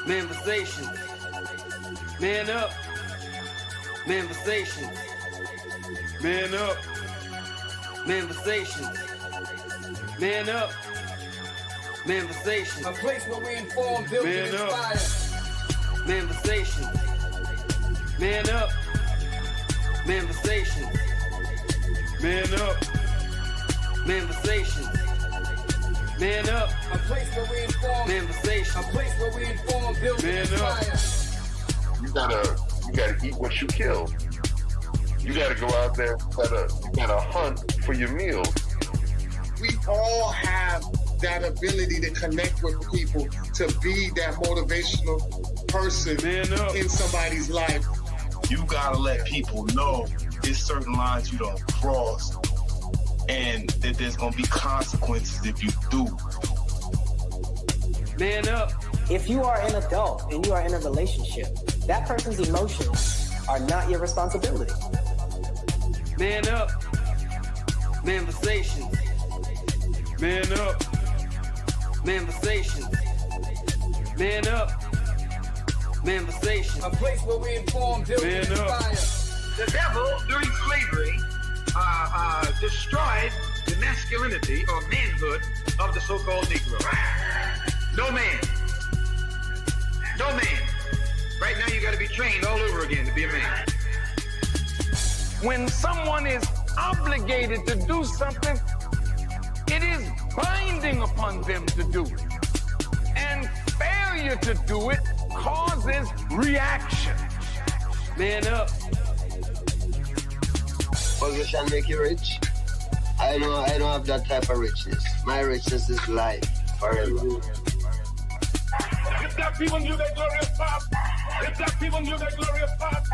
Manifestations. Man up. Manifestations. Man up. Manifestations. Man up. Manifestations. A place where we inform, build, and inspire. Manifestations. Man up. Manifestations. Man up. Manifestations. Man up. A place where we inform. Manifestations. A place where we inform, build, and inspire. You gotta eat what you kill. You gotta go out there, you gotta hunt for your meals. We all have that ability to connect with people, to be that motivational person in somebody's life. You gotta let people know there's certain lines you don't cross, and that there's gonna be consequences if you do. Man up. If you are an adult and you are in a relationship, that person's emotions are not your responsibility. Man up. Manifestations. Man up. Manifestations. Man up. Manifestations. A place where we inform, build, and inspire. The devil, during slavery, destroyed the masculinity or manhood of the so-called Negro. No man. No man. Right now you got to be trained all over again to be a man. When someone is obligated to do something, it is binding upon them to do it. And failure to do it causes reaction. Man up. Position make you rich. I don't have that type of richness. My richness is life forever. If that people knew that glorious path, if that people knew that glorious path,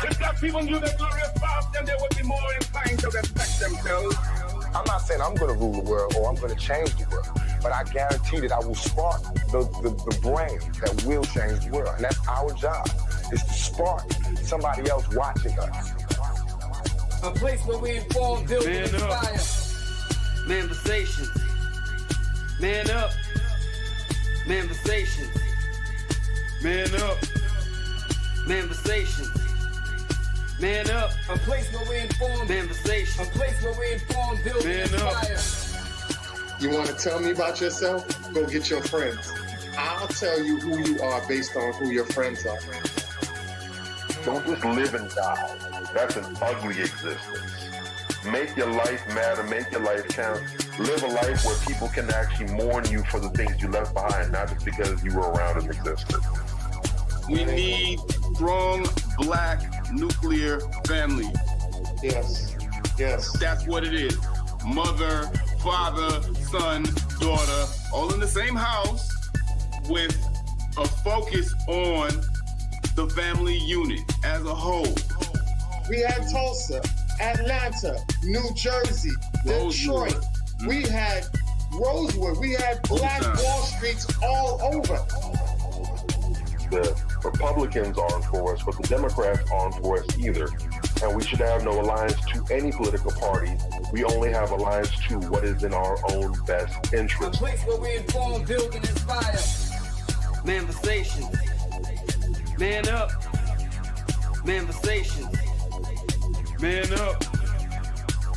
if that people knew that glorious path, then they would be more inclined to respect themselves. I'm not saying I'm going to rule the world or I'm going to change the world, but I guarantee that I will spark the brain that will change the world. And that's our job, is to spark somebody else watching us. A place where we inform, build, and inspire. Manifestations. Man up. Manifestations. Man up. Manifestations. Man up. A place where we inform. Manifestations. A place where we inform, build, and inspire. You want to tell me about yourself? Go get your friends. I'll tell you who you are based on who your friends are. Don't just live and die. That's an ugly existence. Make your life matter, make your life count. Live a life where people can actually mourn you for the things you left behind, not just because you were around and existed. We need strong black nuclear family. Yes. Yes. That's what it is. Mother, father, son, daughter, all in the same house with a focus on the family unit as a whole. We had Tulsa, Atlanta, New Jersey, Detroit. We had Rosewood. We had Black Wall Streets all over. The Republicans aren't for us, but the Democrats aren't for us either. And we should have no alliance to any political party. We only have alliance to what is in our own best interest. A place where we inform, build, and inspire. Manifestations. Man up. Manifestations. Man up.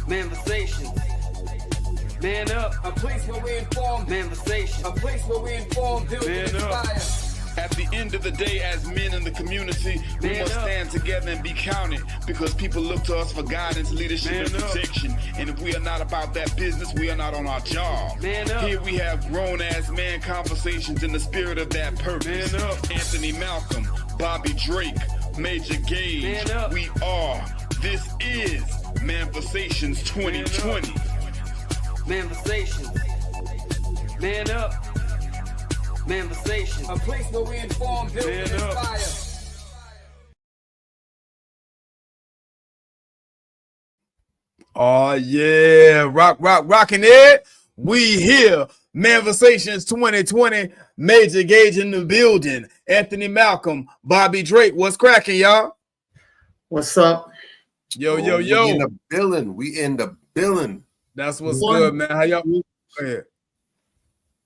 Manifestations. Man up. A place where we inform. Manifestations. A place where we inform, build, and inspire. At the end of the day, as men in the community, we must stand together and be counted, because people look to us for guidance, leadership, and protection. And if we are not about that business, we are not on our job. Here we have grown-ass man conversations in the spirit of that purpose. Anthony Malcolm, Bobby Drake, Major Gage. We are. This is Manifestations 2020. Manifestations. Man up. Manifestations. A place where we inform, build, and inspire. Oh yeah, rocking it. We here. Manifestations 2020. Major Gage in the building. Anthony Malcolm, Bobby Drake. What's cracking, y'all? What's up? Yo. We in the building. We in the building. That's what's good, man. How y'all? Go ahead.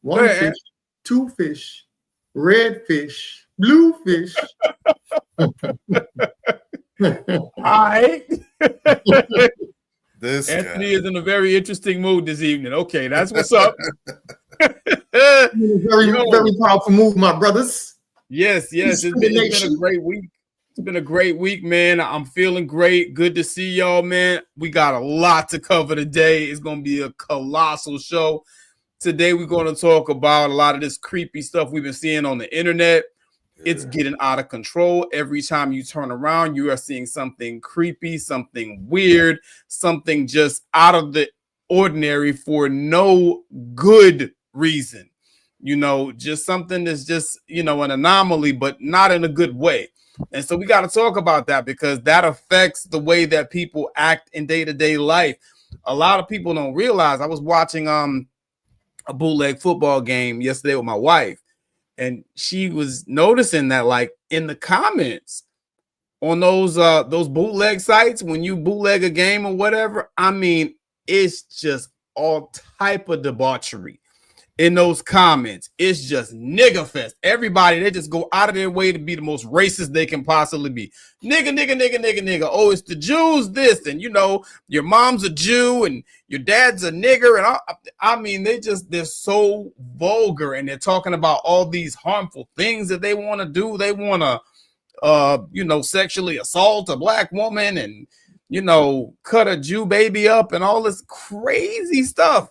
One fish, two fish, red fish, Bluefish. All right. This Anthony guy is in a very interesting mood this evening. Okay, that's what's up. Very powerful move, my brothers. Yes. It's been a great week. It's been a great week, man. I'm feeling great. Good to see y'all, man. We got a lot to cover today. It's going to be a colossal show. Today, we're going to talk about a lot of this creepy stuff we've been seeing on the internet. It's getting out of control. Every time you turn around, you are seeing something creepy, something weird, something just out of the ordinary for no good reason. Just something that's just, an anomaly, but not in a good way. And so we got to talk about that because that affects the way that people act in day-to-day life. A lot of people don't realize. I was watching a bootleg football game yesterday with my wife. And she was noticing that, like, in the comments on those bootleg sites, when you bootleg a game or whatever, I mean, it's just all type of debauchery in those comments. It's just nigga fest. Everybody, they just go out of their way to be the most racist they can possibly be. Nigga. Oh, it's the Jews this, and your mom's a Jew and your dad's a nigger, and I mean, they're so vulgar, and they're talking about all these harmful things that they want to do. They want to, sexually assault a black woman and, cut a Jew baby up and all this crazy stuff.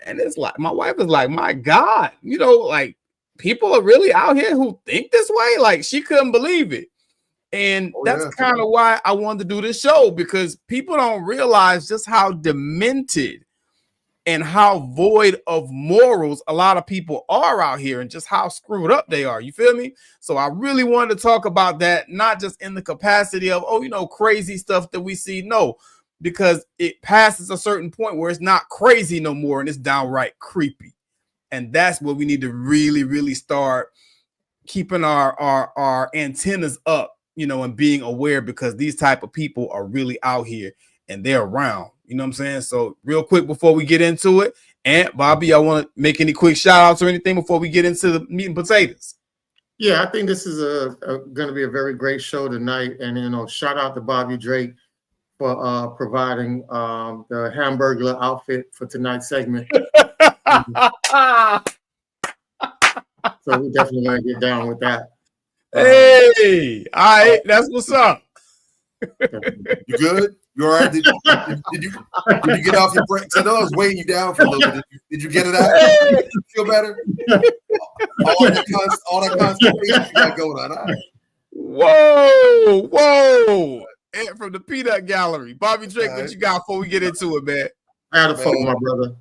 And it's like, my wife is like, my God, like people are really out here who think this way. Like she couldn't believe it. And that's kind of why I wanted to do this show, because people don't realize just how demented and how void of morals a lot of people are out here and just how screwed up they are. You feel me? So I really wanted to talk about that, not just in the capacity of, crazy stuff that we see. No, because it passes a certain point where it's not crazy no more and it's downright creepy. And that's what we need to really, really start keeping our antennas up, and being aware, because these type of people are really out here and they're around. You know what I'm saying? So real quick before we get into it, Aunt Bobby, I want to make any quick shout outs or anything before we get into the meat and potatoes. Yeah, I think this is going to be a very great show tonight. And, shout out to Bobby Drake for providing the Hamburglar outfit for tonight's segment. So we definitely got to get down with that. Hey, all right, that's what's up. You good? You all right? Did you get off your break? I know I was weighing you down for a little bit. Did you get it out? Did you feel better? All that constipation you got going on. All right. Whoa. And from the Peanut Gallery. Bobby Drake, what you got before we get into it, man? I had a phone, my brother.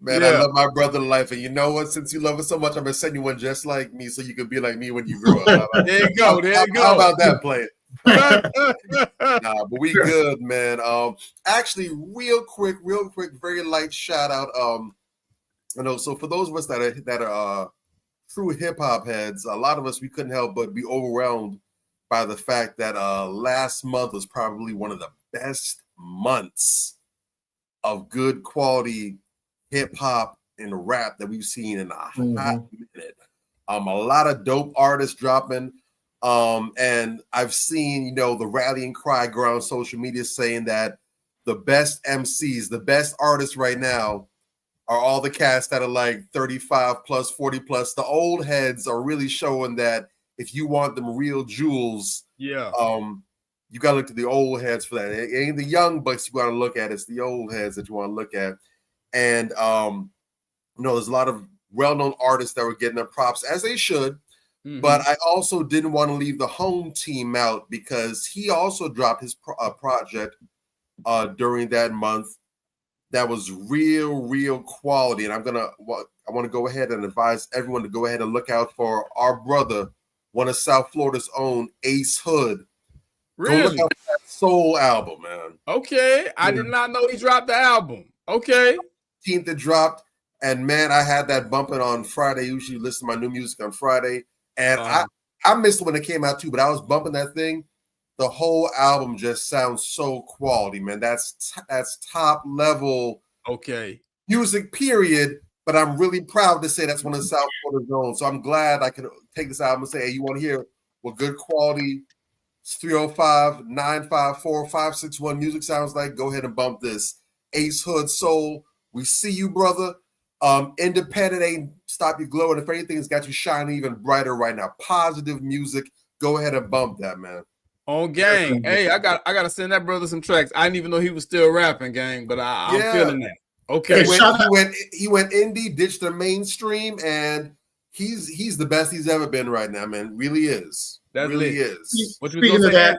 Man, I love my brother to life. And you know what? Since you love it so much, I'm going to send you one just like me so you can be like me when you grow up. There you go. How about that, play it? Nah, but we good, man. Actually, real quick, very light shout out. So for those of us that are true hip hop heads, a lot of us, we couldn't help but be overwhelmed by the fact that last month was probably one of the best months of good quality hip hop and rap that we've seen in a hot minute. A lot of dope artists dropping. And I've seen, the rallying cry go on social media saying that the best MCs, the best artists right now are all the cats that are like 35 plus, 40 plus. The old heads are really showing that if you want them real jewels, you got to look to the old heads for that. It ain't the young bucks you got to look at. It's the old heads that you want to look at. And, there's a lot of well-known artists that were getting their props, as they should. Mm-hmm. But I also didn't want to leave the home team out, because he also dropped his project during that month that was real quality. And I want to go ahead and advise everyone to go ahead and look out for our brother, one of South Florida's own, Ace Hood. Really? Go look out for that Soul album, man. Okay. I did not know he dropped the album. Okay. 15th it dropped. And man, I had that bumping on Friday. Usually listen to my new music on Friday. And I missed it when it came out too, but I was bumping that thing. The whole album just sounds so quality, man. That's top level music, period. but I'm really proud to say that's one of the South Florida zones. So I'm glad I could take this album and say, hey, you want to hear what good quality 305-954-561 music sounds like? Go ahead and bump this. Ace Hood Soul, we see you, brother. Independent ain't stop you glowing. If anything, it's got you shining even brighter right now. Positive music. Go ahead and bump that, man. On gang. Hey, I gotta send that brother some tracks. I didn't even know he was still rapping, gang, but I'm feeling that. Okay. He went indie, ditched the mainstream, and he's the best he's ever been right now, man. Really is. That really is. Speaking of that,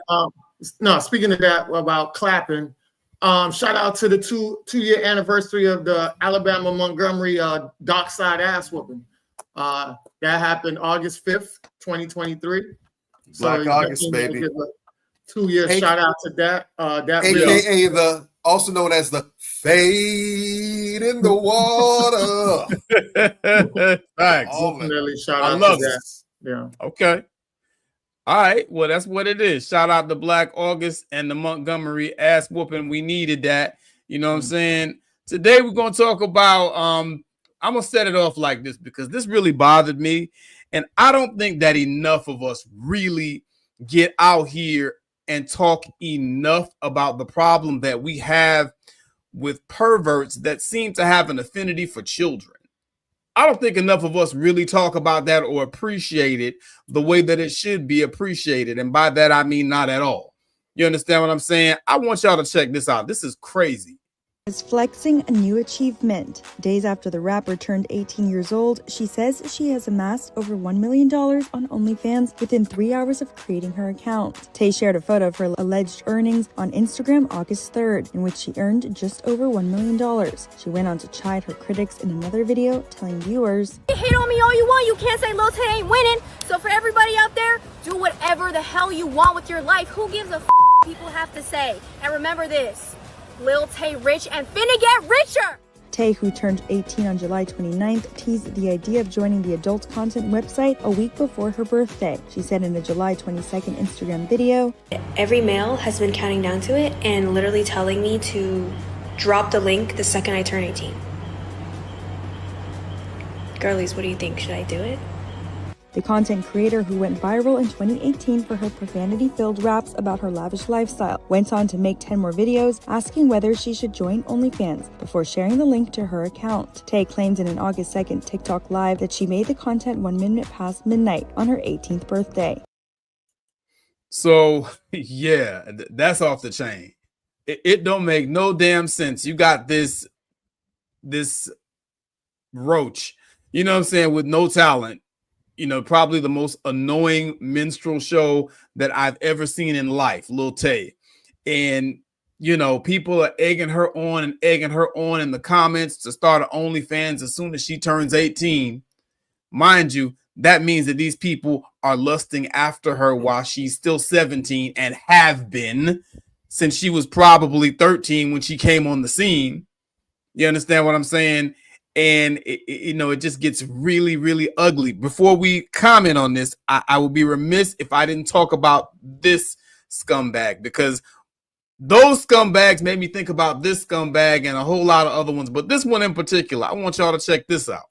speaking of that about clapping, shout out to the two-year anniversary of the Alabama Montgomery dockside ass whooping. That happened August 5th, 2023. Black August, baby. 2-year shout out to that. That AKA the also known as the fade in the water. Thanks. Definitely shout I out love to that. this. Yeah. Okay. All right. Well, that's what it is. Shout out to Black August and the Montgomery ass whooping. We needed that. You know what I'm saying? Today we're going to talk about I'm going to set it off like this because this really bothered me. And I don't think that enough of us really get out here and talk enough about the problem that we have with perverts that seem to have an affinity for children. I don't think enough of us really talk about that or appreciate it the way that it should be appreciated. And by that, I mean not at all. You understand what I'm saying? I want y'all to check this out. This is crazy. Is flexing a new achievement. Days after the rapper turned 18 years old, she says she has amassed over $1 million on OnlyFans within 3 hours of creating her account. Tay shared a photo of her alleged earnings on Instagram August 3rd, in which she earned just over $1 million. She went on to chide her critics in another video, telling viewers, "You hate on me all you want, you can't say Lil Tay ain't winning. So for everybody out there, do whatever the hell you want with your life. Who gives a f people have to say? And remember this. Lil Tay rich and finna get richer." Tay, who turned 18 on July 29th, teased the idea of joining the adult content website a week before her birthday. She said in a July 22nd Instagram video, "Every male has been counting down to it and literally telling me to drop the link the second I turn 18. Girlies, what do you think? Should I do it?" The content creator, who went viral in 2018 for her profanity-filled raps about her lavish lifestyle, went on to make 10 more videos asking whether she should join OnlyFans before sharing the link to her account. Tay claimed in an August 2nd TikTok live that she made the content 1 minute past midnight on her 18th birthday. So, yeah, that's off the chain. It don't make no damn sense. You got this roach, you know what I'm saying, with no talent. You know, probably the most annoying minstrel show that I've ever seen in life, Lil Tay. And, you know, people are egging her on in the comments to start an OnlyFans as soon as she turns 18. Mind you, that means that these people are lusting after her while she's still 17 and have been since she was probably 13 when she came on the scene. You understand what I'm saying? And, it just gets really, really ugly. Before we comment on this, I would be remiss if I didn't talk about this scumbag, because those scumbags made me think about this scumbag and a whole lot of other ones. But this one in particular, I want y'all to check this out.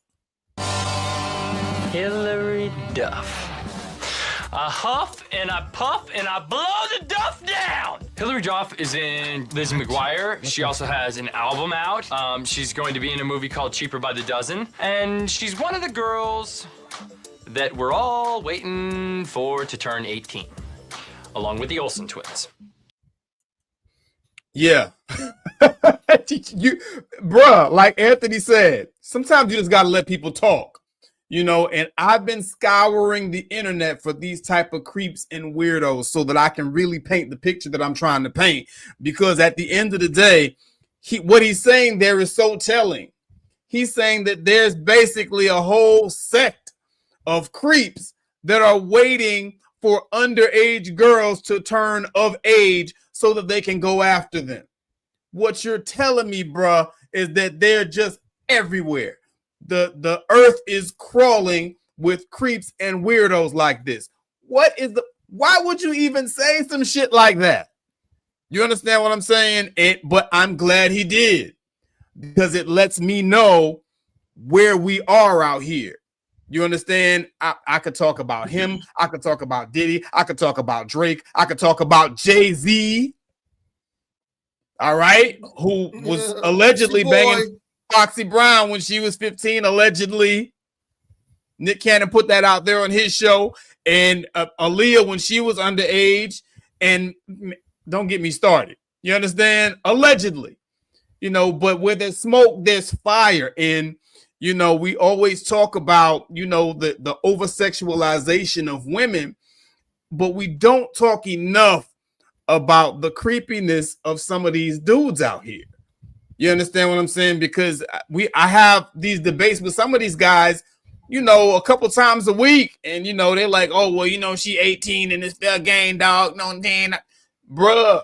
Hillary Duff. I huff and I puff and I blow the duff down. Hillary Duff is in Liz McGuire. She also has an album out. She's going to be in a movie called Cheaper by the Dozen. And she's one of the girls that we're all waiting for to turn 18, along with the Olsen twins. Yeah. Bruh, like Anthony said, sometimes you just got to let people talk. You know, and I've been scouring the internet for these type of creeps and weirdos so that I can really paint the picture that I'm trying to paint. Because at the end of the day, what he's saying there is so telling. He's saying that there's basically a whole sect of creeps that are waiting for underage girls to turn of age so that they can go after them. What you're telling me, bruh, is that they're just everywhere. The earth is crawling with creeps and weirdos like this. Why would you even say some shit like that? You understand what I'm saying? But I'm glad he did, because it lets me know where we are out here. You understand? I could talk about him. I could talk about Diddy. I could talk about Drake. I could talk about Jay-Z. All right. Who was allegedly banging Foxy Brown when she was 15, allegedly. Nick Cannon put that out there on his show. And Aaliyah when she was underage. And don't get me started. You understand? Allegedly. You know, but where there's smoke, there's fire. And, you know, we always talk about, you know, the over-sexualization of women. But we don't talk enough about the creepiness of some of these dudes out here. You understand what I'm saying? Because I have these debates with some of these guys, you know, a couple times a week, and you know, they're like, oh, well, you know, she 18 and it's fair game, dog. No, damn, bruh.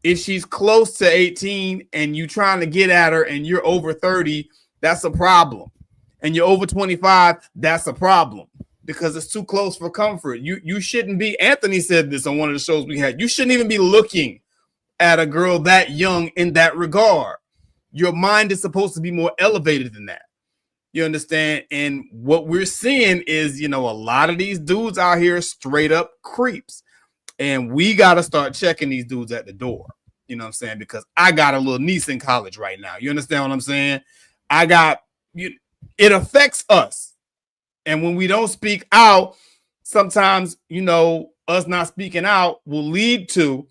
If she's close to 18 and you trying to get at her and you're over 30, that's a problem. And you're over 25, that's a problem. Because it's too close for comfort. You shouldn't be, Anthony said this on one of the shows we had, you shouldn't even be looking at a girl that young in that regard. Your mind is supposed to be more elevated than that. You understand? And what we're seeing is, you know, a lot of these dudes out here straight up creeps. And we got to start checking these dudes at the door. You know what I'm saying? Because I got a little niece in college right now. You understand what I'm saying? It affects us. And when we don't speak out, sometimes, you know, us not speaking out will lead to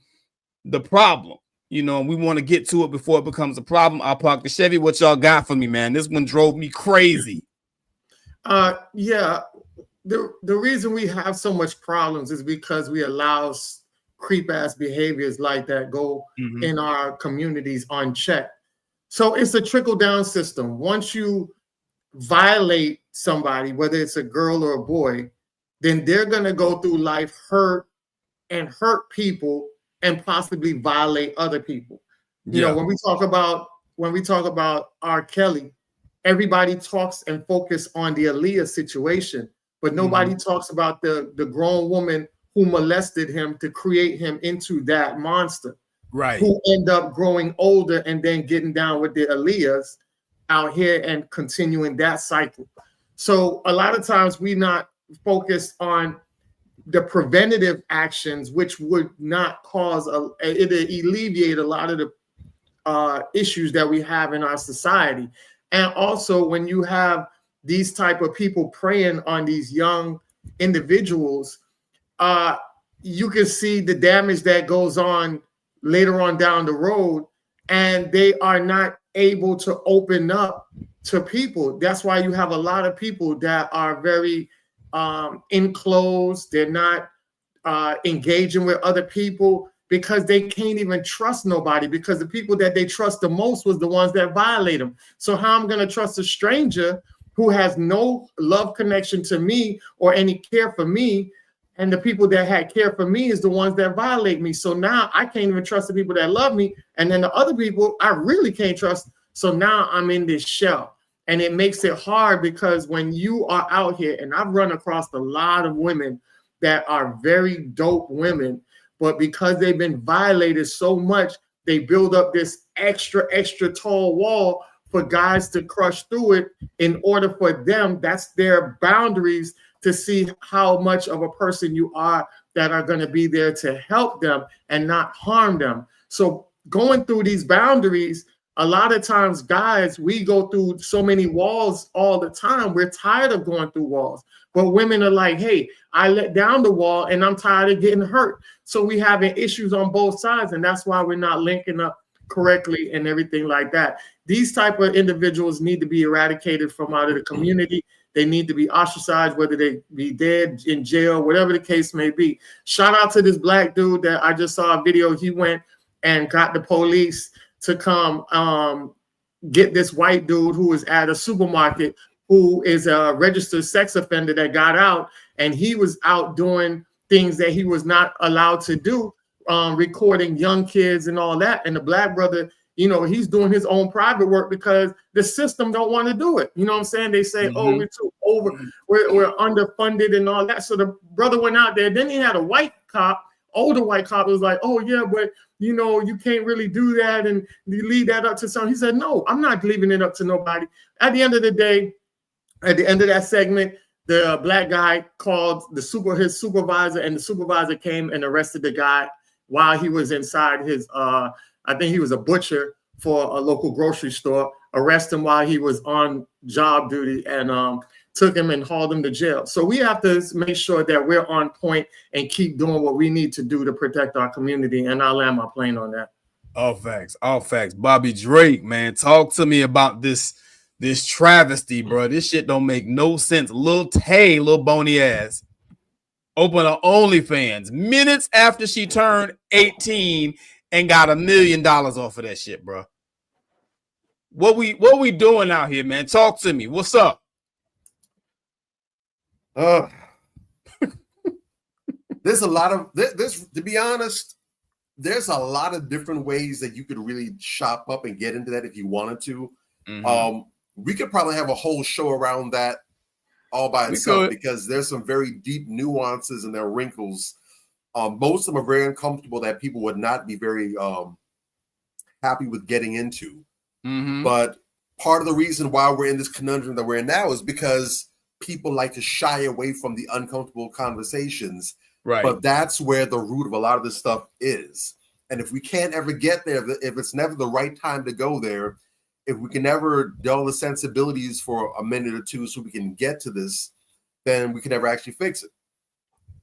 the problem. You know, and we want to get to it before it becomes a problem. I'll park the Chevy. What y'all got for me, man? This one drove me crazy. Yeah. The reason we have so much problems is because we allow creep-ass behaviors like that go in our communities unchecked. So it's a trickle-down system. Once you violate somebody, whether it's a girl or a boy, then they're going to go through life hurt people and possibly violate other people. You know, when we talk about R. Kelly, everybody talks and focus on the Aaliyah situation, but nobody talks about the grown woman who molested him to create him into that monster, right? Who end up growing older and then getting down with the Aaliyahs out here and continuing that cycle. So a lot of times we not focused on the preventative actions, which would not cause it alleviate a lot of the issues that we have in our society. And also when you have these type of people preying on these young individuals, you can see the damage that goes on later on down the road, and they are not able to open up to people. That's why you have a lot of people that are very enclosed. They're not engaging with other people because they can't even trust nobody, because the people that they trust the most was the ones that violate them. So how I'm going to trust a stranger who has no love connection to me or any care for me, and the people that had care for me is the ones that violate me. So now I can't even trust the people that love me, and then the other people I really can't trust. So now I'm in this shell, and it makes it hard because when you are out here, and I've run across a lot of women that are very dope women, but because they've been violated so much, they build up this extra tall wall for guys to crush through it in order for them, that's their boundaries, to see how much of a person you are that are going to be there to help them and not harm them. So going through these boundaries, a lot of times, guys, we go through so many walls all the time. We're tired of going through walls. But women are like, hey, I let down the wall and I'm tired of getting hurt. So we having issues on both sides, and that's why we're not linking up correctly and everything like that. These type of individuals need to be eradicated from out of the community. They need to be ostracized, whether they be dead, in jail, whatever the case may be. Shout out to this black dude that I just saw a video. He went and got the police to come get this white dude who was at a supermarket, who is a registered sex offender that got out, and he was out doing things that he was not allowed to do, recording young kids and all that. And the black brother, you know, he's doing his own private work because the system don't want to do it. You know what I'm saying? They say, oh, we're too over, we're underfunded and all that. So the brother went out there. Then he had a white cop older white cop was like, oh yeah, but you know, you can't really do that, and you leave that up to someone. He said, no, I'm not leaving it up to nobody. At the end of the day, at the end of that segment, the black guy called his supervisor, and the supervisor came and arrested the guy while he was inside his, I think he was a butcher for a local grocery store, arrest him while he was on job duty, and took him and hauled him to jail. So we have to make sure that we're on point and keep doing what we need to do to protect our community. And I'll land my plane on that. All facts, all facts. Bobby Drake, man, talk to me about this travesty, bro. This shit don't make no sense. Lil Tay, little bony ass, opened her OnlyFans minutes after she turned 18 and got $1 million off of that shit, bro. What we doing out here, man? Talk to me. What's up? There's a lot of this. To be honest, there's a lot of different ways that you could really shop up and get into that if you wanted to. We could probably have a whole show around that all by itself because there's some very deep nuances and there are wrinkles. Most of them are very uncomfortable that people would not be very happy with getting into. But part of the reason why we're in this conundrum that we're in now is because people like to shy away from the uncomfortable conversations. Right. But that's where the root of a lot of this stuff is. And if we can't ever get there, if it's never the right time to go there, if we can never dull the sensibilities for a minute or two so we can get to this, then we can never actually fix it.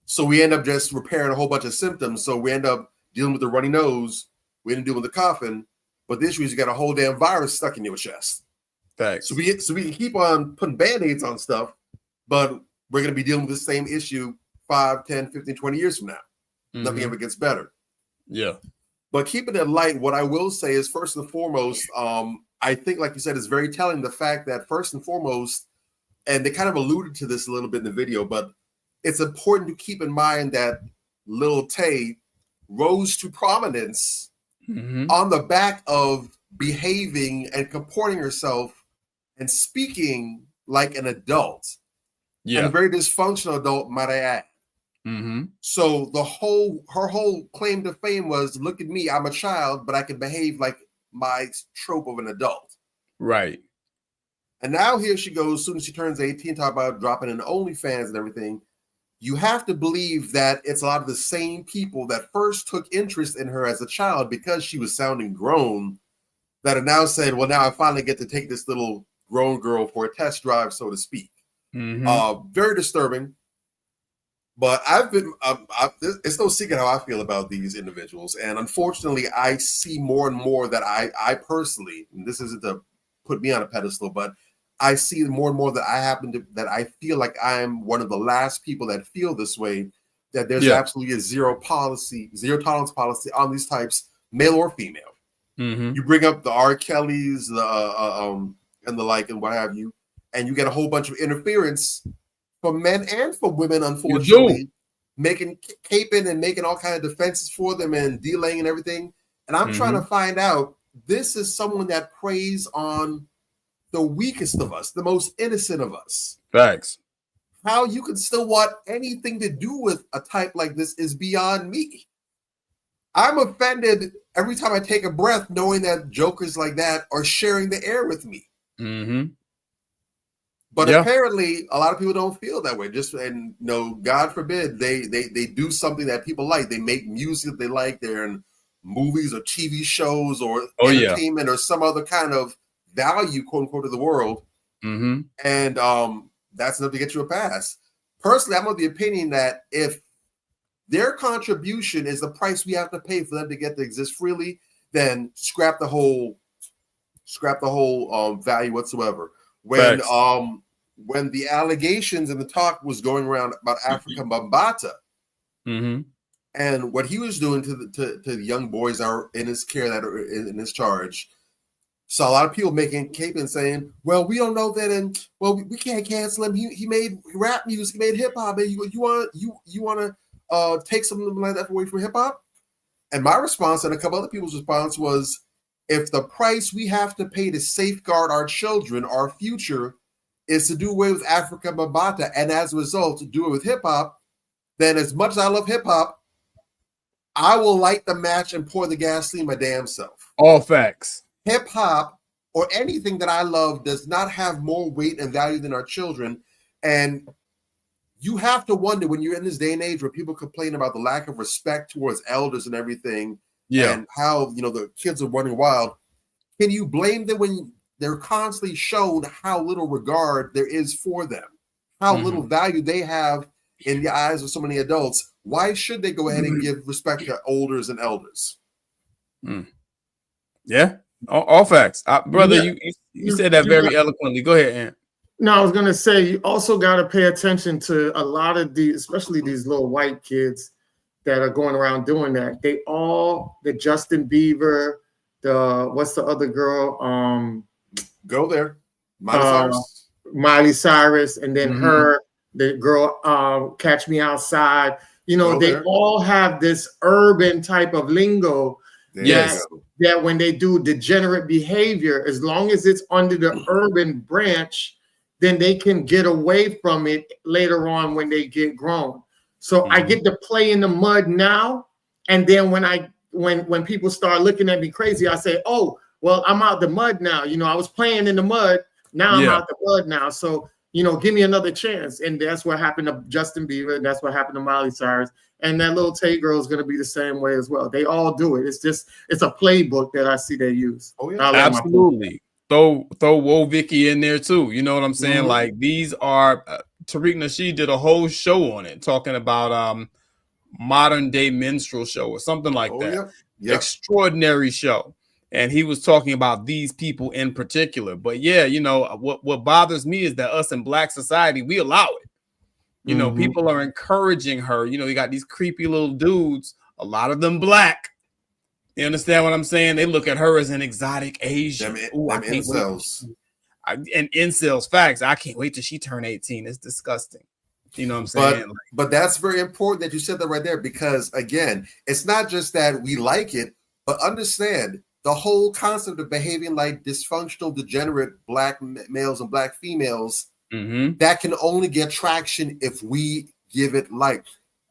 So we end up just repairing a whole bunch of symptoms. So we end up dealing with the runny nose, we end up dealing with the coughing, but the issue is you got a whole damn virus stuck in your chest. Thanks. So we can keep on putting band-aids on stuff, but we're going to be dealing with the same issue 5, 10, 15, 20 years from now. Nothing ever gets better. Yeah. But keeping it light, what I will say is first and foremost, I think, like you said, it's very telling the fact that first and foremost, and they kind of alluded to this a little bit in the video, but it's important to keep in mind that Lil Tay rose to prominence on the back of behaving and comporting herself and speaking like an adult. And a very dysfunctional adult, might I add. So her whole claim to fame was, look at me, I'm a child, but I can behave like my trope of an adult. Right. And now here she goes, as soon as she turns 18, talk about dropping in OnlyFans and everything. You have to believe that it's a lot of the same people that first took interest in her as a child because she was sounding grown that are now saying, well, now I finally get to take this little grown girl for a test drive, so to speak. Very disturbing. But I've been, it's no secret how I feel about these individuals. And unfortunately, I see more and more that I personally, and this isn't to put me on a pedestal, but I see more and more that that I feel like I'm one of the last people that feel this way, that there's absolutely a zero tolerance policy on these types, male or female. You bring up the R. Kellys, and the like, and what have you, and you get a whole bunch of interference for men and for women, unfortunately, caping and making all kinds of defenses for them and delaying and everything. And I'm trying to find out, this is someone that preys on the weakest of us, the most innocent of us. Facts. How you can still want anything to do with a type like this is beyond me. I'm offended every time I take a breath knowing that jokers like that are sharing the air with me. But apparently, a lot of people don't feel that way. And God forbid they do something that people like. They make music that they like. They're in movies or TV shows or entertainment or some other kind of value, quote unquote, to the world. And that's enough to get you a pass. Personally, I'm of the opinion that if their contribution is the price we have to pay for them to get to exist freely, then scrap the whole value whatsoever. When the allegations and the talk was going around about Africa Bambaataa and what he was doing to the young boys that are in his care, that are in his charge, so a lot of people making cape and saying, well, we don't know that, and well, we can't cancel him. He made rap music, he made hip hop, and you want to take something like that away from hip hop? And my response and a couple other people's response was, if the price we have to pay to safeguard our children, our future, is to do away with Africa Bambaataa, and as a result, to do it with hip hop, then as much as I love hip hop, I will light the match and pour the gasoline my damn self. All facts. Hip hop or anything that I love does not have more weight and value than our children. And you have to wonder when you're in this day and age where people complain about the lack of respect towards elders and everything, and how, you know, the kids are running wild. Can you blame them when they're constantly shown how little regard there is for them, how little value they have in the eyes of so many adults? Why should they go ahead and give respect to elders and elders? Yeah, all facts, brother. You said that very eloquently. Go ahead, Ant. No, I was gonna say you also got to pay attention to a lot of these, especially these little white kids that are going around doing that. They all, the Justin Bieber, the what's the other girl? Go there, Miley Cyrus, and then her, the girl, Catch Me Outside. You know, they all have this urban type of lingo. That when they do degenerate behavior, as long as it's under the urban branch, then they can get away from it later on when they get grown. So I get to play in the mud now, and then when people start looking at me crazy, I say, "Oh, well, I'm out the mud now. You know, I was playing in the mud. Now I'm out the mud now. So, you know, give me another chance." And that's what happened to Justin Bieber, and that's what happened to Miley Cyrus. And that little Tay girl is going to be the same way as well. They all do it. It's a playbook that I see they use. Oh, yeah. Absolutely. Throw Woe Vicky in there too. You know what I'm saying? Like, these are Tariq Nasheed did a whole show on it, talking about modern day minstrel show or something like that. Extraordinary show. And he was talking about these people in particular. But yeah, you know, what bothers me is that us in Black society, we allow it. You know, people are encouraging her. You know, you got these creepy little dudes, a lot of them Black. You understand what I'm saying? They look at her as an exotic Asian. Them incels. And incels, facts. I can't wait till she turn 18. It's disgusting. You know what I'm saying? But that's very important that you said that right there, because again, it's not just that we like it, but understand the whole concept of behaving like dysfunctional, degenerate Black males and Black females, that can only get traction if we give it light.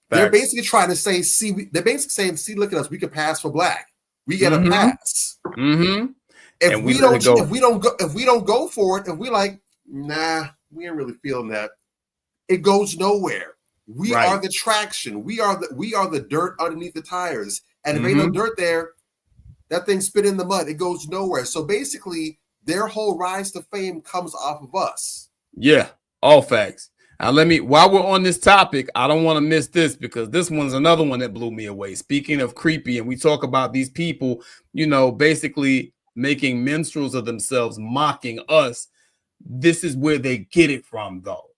They're basically trying to say, they're basically saying, see, look at us, we can pass for Black. We get a pass. If we don't go for it, if we like, nah, we ain't really feeling that, it goes nowhere. We are the traction. We are the dirt underneath the tires. And if ain't no dirt there, that thing spit in the mud. It goes nowhere. So basically, their whole rise to fame comes off of us. Yeah, all facts. Now while we're on this topic, I don't want to miss this, because this one's another one that blew me away. Speaking of creepy, and we talk about these people, you know, basically making minstrels of themselves, mocking us. This is where they get it from, though.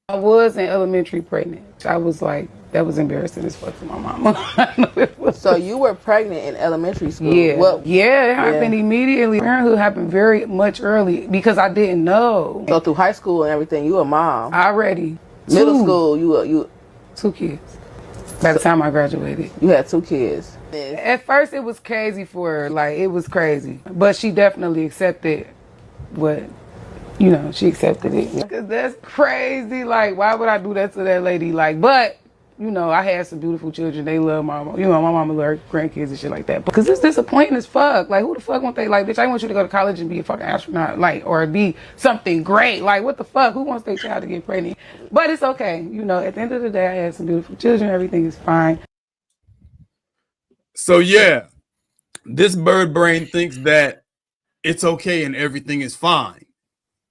I was in elementary pregnant. I was like, that was embarrassing as fuck to my mama. So you were pregnant in elementary school? Yeah. It happened immediately. Parenthood happened very much early because I didn't know. So through high school and everything, you a mom? Already. Middle school, you 2 kids. By the time I graduated. You had 2 kids. At first it was crazy for her. Like, it was crazy. But she definitely accepted what... You know, she accepted it. Because that's crazy. Like, why would I do that to that lady? Like, but, you know, I had some beautiful children. They love my mama. You know, my mama loved her grandkids and shit like that. Because it's disappointing as fuck. Like, who the fuck want they? Like, bitch, I want you to go to college and be a fucking astronaut. Like, or be something great. Like, what the fuck? Who wants their child to get pregnant? But it's okay. You know, at the end of the day, I had some beautiful children. Everything is fine. So, yeah, this bird brain thinks that it's okay and everything is fine.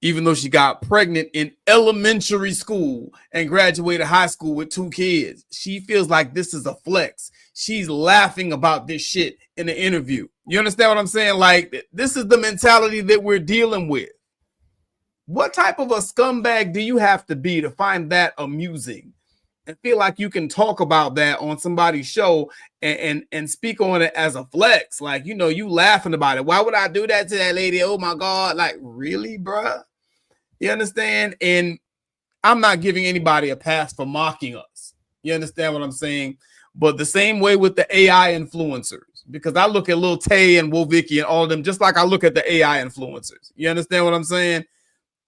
Even though she got pregnant in elementary school and graduated high school with 2 kids, she feels like this is a flex. She's laughing about this shit in the interview. You understand what I'm saying? Like, this is the mentality that we're dealing with. What type of a scumbag do you have to be to find that amusing and feel like you can talk about that on somebody's show and speak on it as a flex? Like, you know, you laughing about it. Why would I do that to that lady? Oh my God. Like, really, bruh? You understand? And I'm not giving anybody a pass for mocking us. You understand what I'm saying? But the same way with the AI influencers, because I look at Lil Tay and Woe Vicky and all of them, just like I look at the AI influencers. You understand what I'm saying?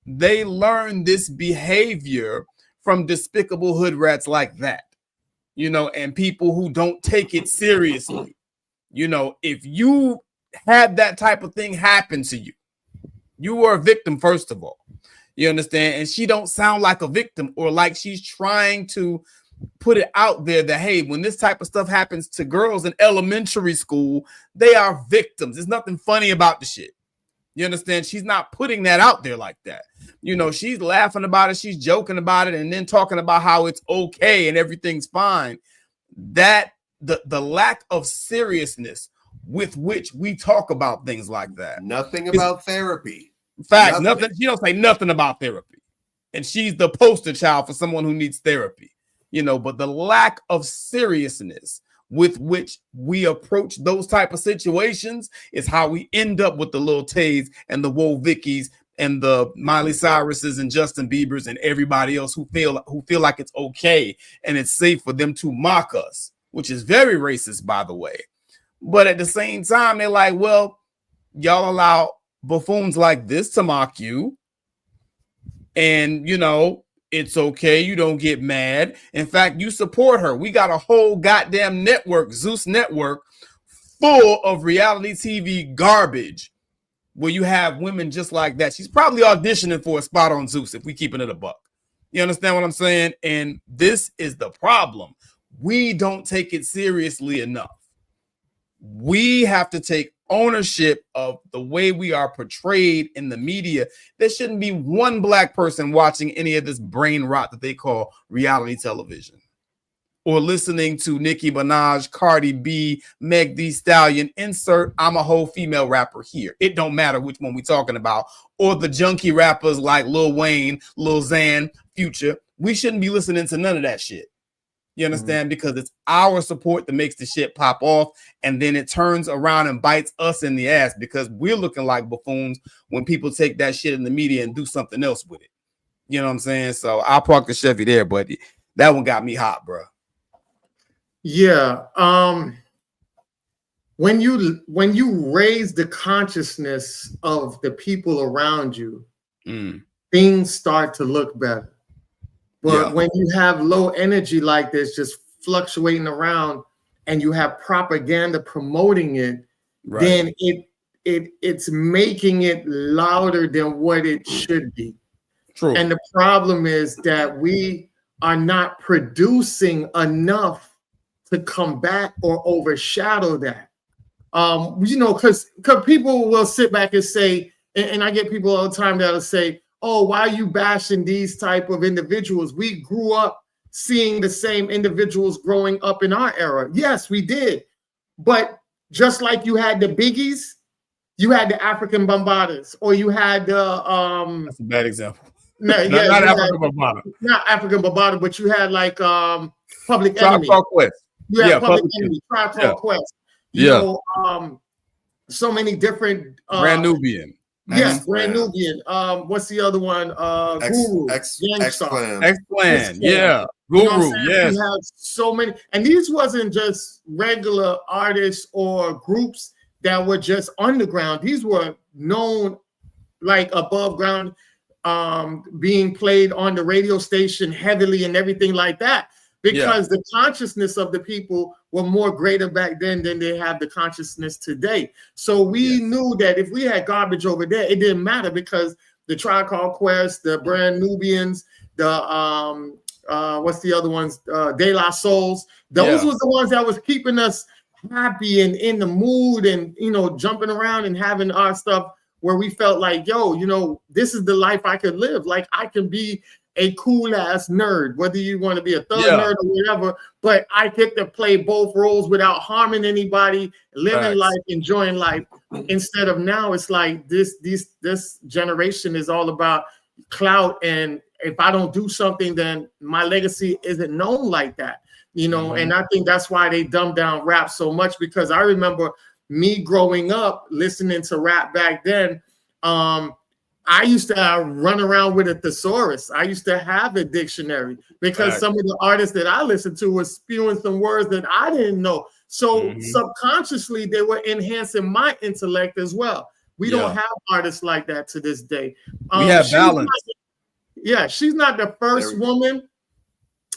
They learn this behavior from despicable hood rats like that. you know, and people who don't take it seriously. You know, if you had that type of thing happen to you, you were a victim, first of all. You understand? And she don't sound like a victim, or like she's trying to put it out there that, hey, when this type of stuff happens to girls in elementary school, they are victims. There's nothing funny about the shit. You understand? She's not putting that out there like that. You know, she's laughing about it. She's joking about it, and then talking about how it's okay and everything's fine. That the lack of seriousness with which we talk about things like that. Nothing about therapy. In fact, nothing. She don't say nothing about therapy. And she's the poster child for someone who needs therapy. You know, but the lack of seriousness with which we approach those type of situations is how we end up with the Lil Tays and the Woe Vickies and the Miley Cyruses and Justin Biebers and everybody else who feel like it's okay and it's safe for them to mock us, which is very racist, by the way. But at the same time, they're like, well, y'all allow buffoons like this to mock you, and you know, it's okay. You don't get mad. In fact, you support her. We got a whole goddamn network, Zeus Network, full of reality TV garbage where you have women just like that. She's probably auditioning for a spot on Zeus if we keeping it a buck. You understand what I'm saying? And this is the problem. We don't take it seriously enough. We have to take ownership of the way we are portrayed in the media. There shouldn't be one black person watching any of this brain rot that they call reality television, or listening to Nicki Minaj, Cardi B, Meg Thee Stallion, insert I'm a whole female rapper here. It don't matter which one we're talking about, or the junkie rappers like Lil Wayne, Lil Xan, Future. We shouldn't be listening to none of that shit. You understand? Because it's our support that makes the shit pop off, and then it turns around and bites us in the ass because we're looking like buffoons when people take that shit in the media and do something else with it. You know what I'm saying? So I'll park the Chevy there, but that one got me hot, bro. Yeah. When you raise the consciousness of the people around you, things start to look better. But when you have low energy like this, just fluctuating around, and you have propaganda promoting it, then it's making it louder than what it should be. True. And the problem is that we are not producing enough to combat or overshadow that. You know, because people will sit back and say, and I get people all the time that'll say, oh, why are you bashing these type of individuals? We grew up seeing the same individuals growing up in our era. Yes, we did. But just like you had the Biggies, you had the African Bombadas, or you had the that's a bad example. No, not African Bombada. Not African Bombada, but you had like Public Tribe Enemy. Called Quest. You had Public Enemy, Tribe Called Quest. You know, so many different Brand Nubian. Yes, Brand Nubian. What's the other one? Guru. X-Clan. Yeah. You know Guru. Yes. We have so many, and these wasn't just regular artists or groups that were just underground. These were known, like above ground, being played on the radio station heavily and everything like that. Because the consciousness of the people were more greater back then than they have the consciousness today. So we knew that if we had garbage over there, it didn't matter, because the Tribe Called Quest, the Brand Nubians, the what's the other ones? De La Souls. Those was the ones that was keeping us happy and in the mood, and you know, jumping around and having our stuff where we felt like, yo, you know, this is the life I could live. Like I can be a cool ass nerd, whether you want to be a thug nerd or whatever, but I get to play both roles without harming anybody, living life, enjoying life. Instead of now, it's like this generation is all about clout, and if I don't do something, then my legacy isn't known like that, you know. And I think that's why they dumb down rap so much, because I remember me growing up listening to rap back then. I used to run around with a thesaurus. I used to have a dictionary, because some of the artists that I listened to were spewing some words that I didn't know. So subconsciously, they were enhancing my intellect as well. We don't have artists like that to this day. We have balance. She's not the first woman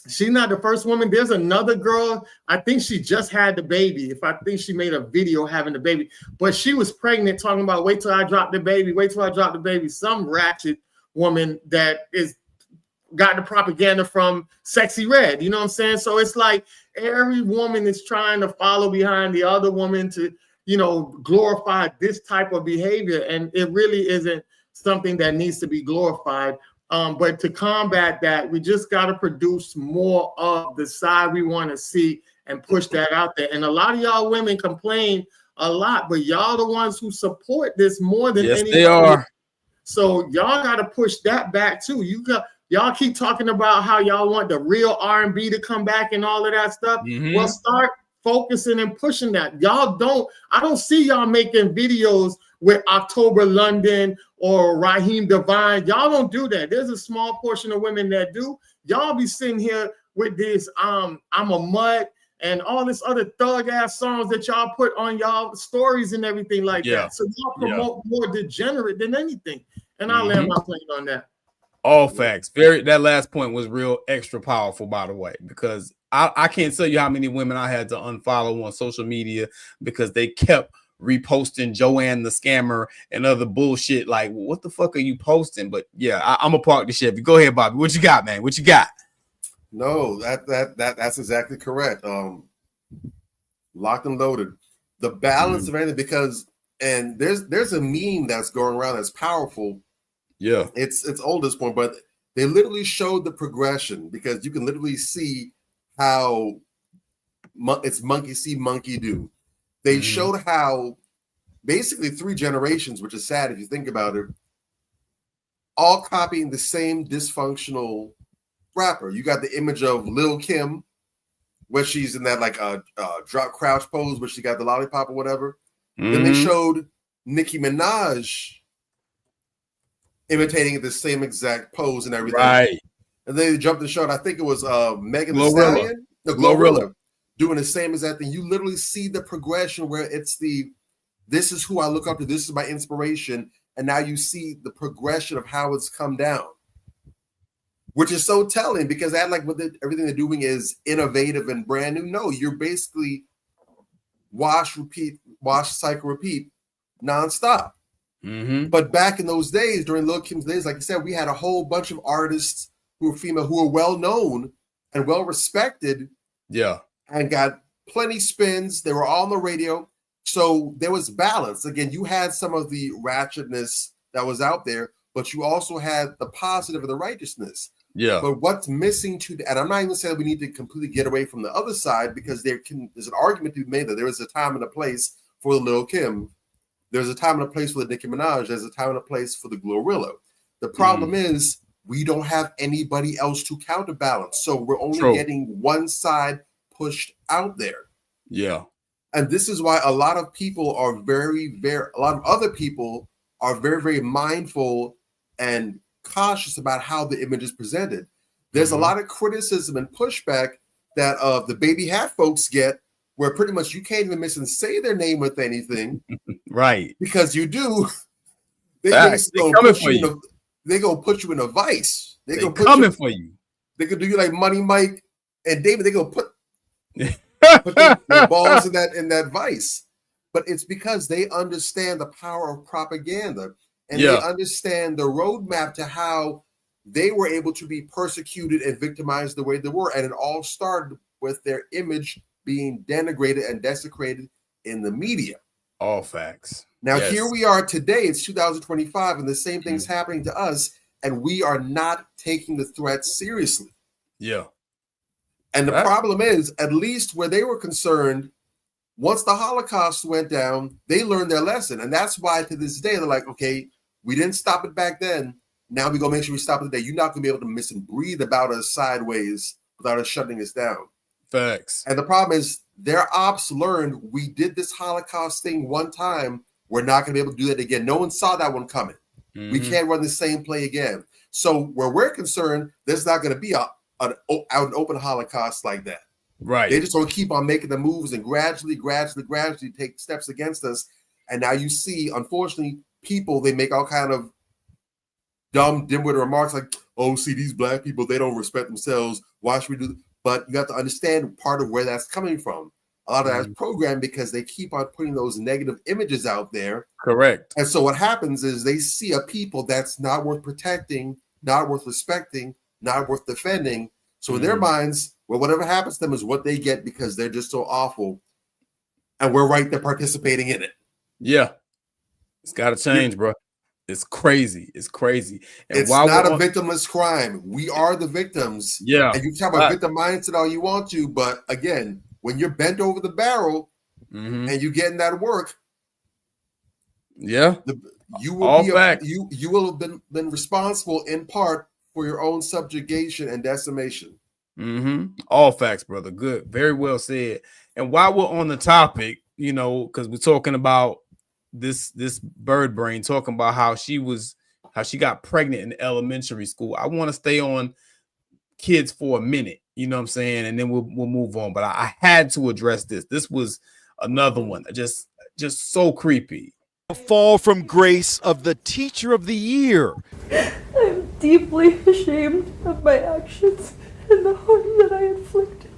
She's not the first woman. There's another girl. I think she just had the baby. I think she made a video having the baby, but she was pregnant, talking about wait till I drop the baby, wait till I drop the baby. Some ratchet woman that is got the propaganda from Sexy Red. You know what I'm saying? So it's like every woman is trying to follow behind the other woman to, you know, glorify this type of behavior, and it really isn't something that needs to be glorified. But to combat that, we just got to produce more of the side we want to see and push that out there. And a lot of y'all women complain a lot, but y'all the ones who support this more than anybody. They are. So y'all got to push that back too. Y'all keep talking about how y'all want the real R&B to come back and all of that stuff. Well, start focusing and pushing that. I don't see y'all making videos with October London or Raheem Devine. Y'all don't do that. There's a small portion of women that do. Y'all be sitting here with this I'm a mutt and all this other thug ass songs that y'all put on y'all stories and everything like that. So y'all promote more degenerate than anything. And I'll land my plane on that. All facts. That last point was real extra powerful, by the way, because I can't tell you how many women I had to unfollow on social media because they kept reposting Joanne the Scammer and other bullshit. Like, what the fuck are you posting? But yeah, I'm a park the Chevy. Go ahead, Bobby. What you got, man? What you got? No, that's exactly correct. Locked and loaded. The balance of anything, because there's a meme that's going around that's powerful. Yeah, it's old at this point, but they literally showed the progression because you can literally see how it's monkey see, monkey do. They showed how basically 3 generations, which is sad if you think about it, all copying the same dysfunctional rapper. You got the image of Lil Kim, where she's in that like drop crouch pose, where she got the lollipop or whatever. Then they showed Nicki Minaj imitating the same exact pose and everything. Right. And then they jumped and showed, I think it was Megan Thee Stallion. No, Glorilla. Doing the same exact thing. You literally see the progression where it's this is who I look up to, this is my inspiration. And now you see the progression of how it's come down, which is so telling because that like everything they're doing is innovative and brand new. No, you're basically wash, cycle, repeat nonstop. But back in those days, during Lil Kim's days, like you said, we had a whole bunch of artists who were female, who were well known and well respected. Yeah. And got plenty spins. They were all on the radio. So there was balance. Again, you had some of the ratchetness that was out there, but you also had the positive and the righteousness. Yeah. But what's missing and I'm not even saying we need to completely get away from the other side, because there's an argument to be made that there is a time and a place for the Lil Kim. There's a time and a place for the Nicki Minaj. There's a time and a place for the Glorilla. The problem is we don't have anybody else to counterbalance. So we're only getting one side pushed out there. Yeah. And this is why a lot of people are a lot of other people are very, very mindful and cautious about how the image is presented. There's a lot of criticism and pushback that the baby hat folks get, where pretty much you can't even miss and say their name with anything. Right. Because you do. They're gonna put you in a vice. They're gonna put coming for you. They could do you like Money Mike and David. They're gonna put their balls in that vice. But it's because they understand the power of propaganda, and they understand the roadmap to how they were able to be persecuted and victimized the way they were. And it all started with their image being denigrated and desecrated in the media. All facts. Now, here we are today. It's 2025, and the same thing's happening to us, and we are not taking the threat seriously. Yeah. And the problem is, at least where they were concerned, once the Holocaust went down, they learned their lesson. And that's why to this day, they're like, okay, we didn't stop it back then. Now we're going to make sure we stop it today. You're not going to be able to miss and breathe about us sideways without us shutting us down. Facts. And the problem is their ops learned we did this Holocaust thing one time. We're not going to be able to do that again. No one saw that one coming. We can't run the same play again. So where we're concerned, there's not going to be out an open Holocaust like that. Right. They just going to keep on making the moves and gradually take steps against us. And now you see, unfortunately, people, they make all kind of dumb, dim-witted remarks like, oh, see, these black people, they don't respect themselves. Why should we do? But you have to understand part of where that's coming from. A lot of that is programmed because they keep on putting those negative images out there. Correct. And so what happens is they see a people that's not worth protecting, not worth respecting, not worth defending. So in their minds, well, whatever happens to them is what they get because they're just so awful. And we're right there participating in it. Yeah. It's got to change, bro. It's crazy. It's crazy. And it's not a victimless crime. We are the victims. Yeah. And you talk about victim mindset all you want to, but again, when you're bent over the barrel and you get in that work, you will you will have been responsible in part for your own subjugation and decimation. All facts, brother. Good. Very well said. And while we're on the topic, you know, because we're talking about this bird brain, talking about how she got pregnant in elementary school. I want to stay on kids for a minute, you know what I'm saying, and then we'll move on. But I had to address this. This was another one, just so creepy. A fall from grace of the Teacher of the Year. I'm deeply ashamed of my actions and the harm that I inflicted.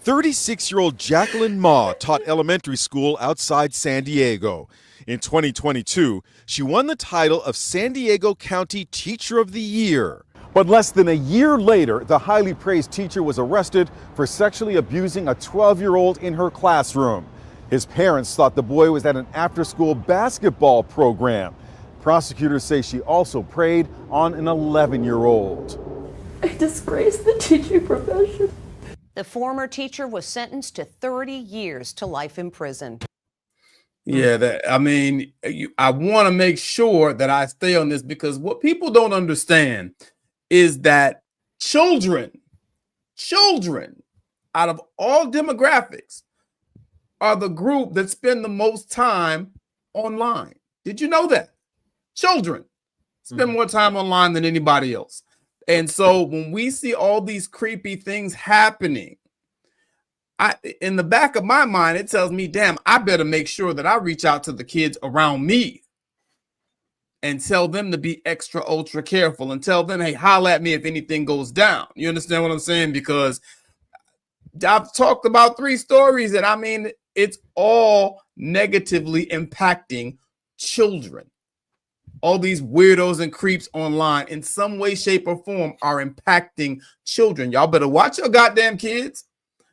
36-year-old Jacqueline Ma taught elementary school outside San Diego. In 2022, she won the title of San Diego County Teacher of the Year. But less than a year later, the highly praised teacher was arrested for sexually abusing a 12-year-old in her classroom. His parents thought the boy was at an after-school basketball program. Prosecutors say she also preyed on an 11-year-old. I disgraced the teaching profession. The former teacher was sentenced to 30 years to life in prison. Yeah, I want to make sure that I stay on this because what people don't understand is that children out of all demographics are the group that spend the most time online. Did you know that? Children spend more time online than anybody else. And so when we see all these creepy things happening, in the back of my mind, it tells me, damn, I better make sure that I reach out to the kids around me and tell them to be extra ultra careful and tell them, hey, holla at me if anything goes down. You understand what I'm saying? Because I've talked about 3 stories and I mean, it's all negatively impacting children. All these weirdos and creeps online in some way, shape, or form are impacting children. Y'all better watch your goddamn kids.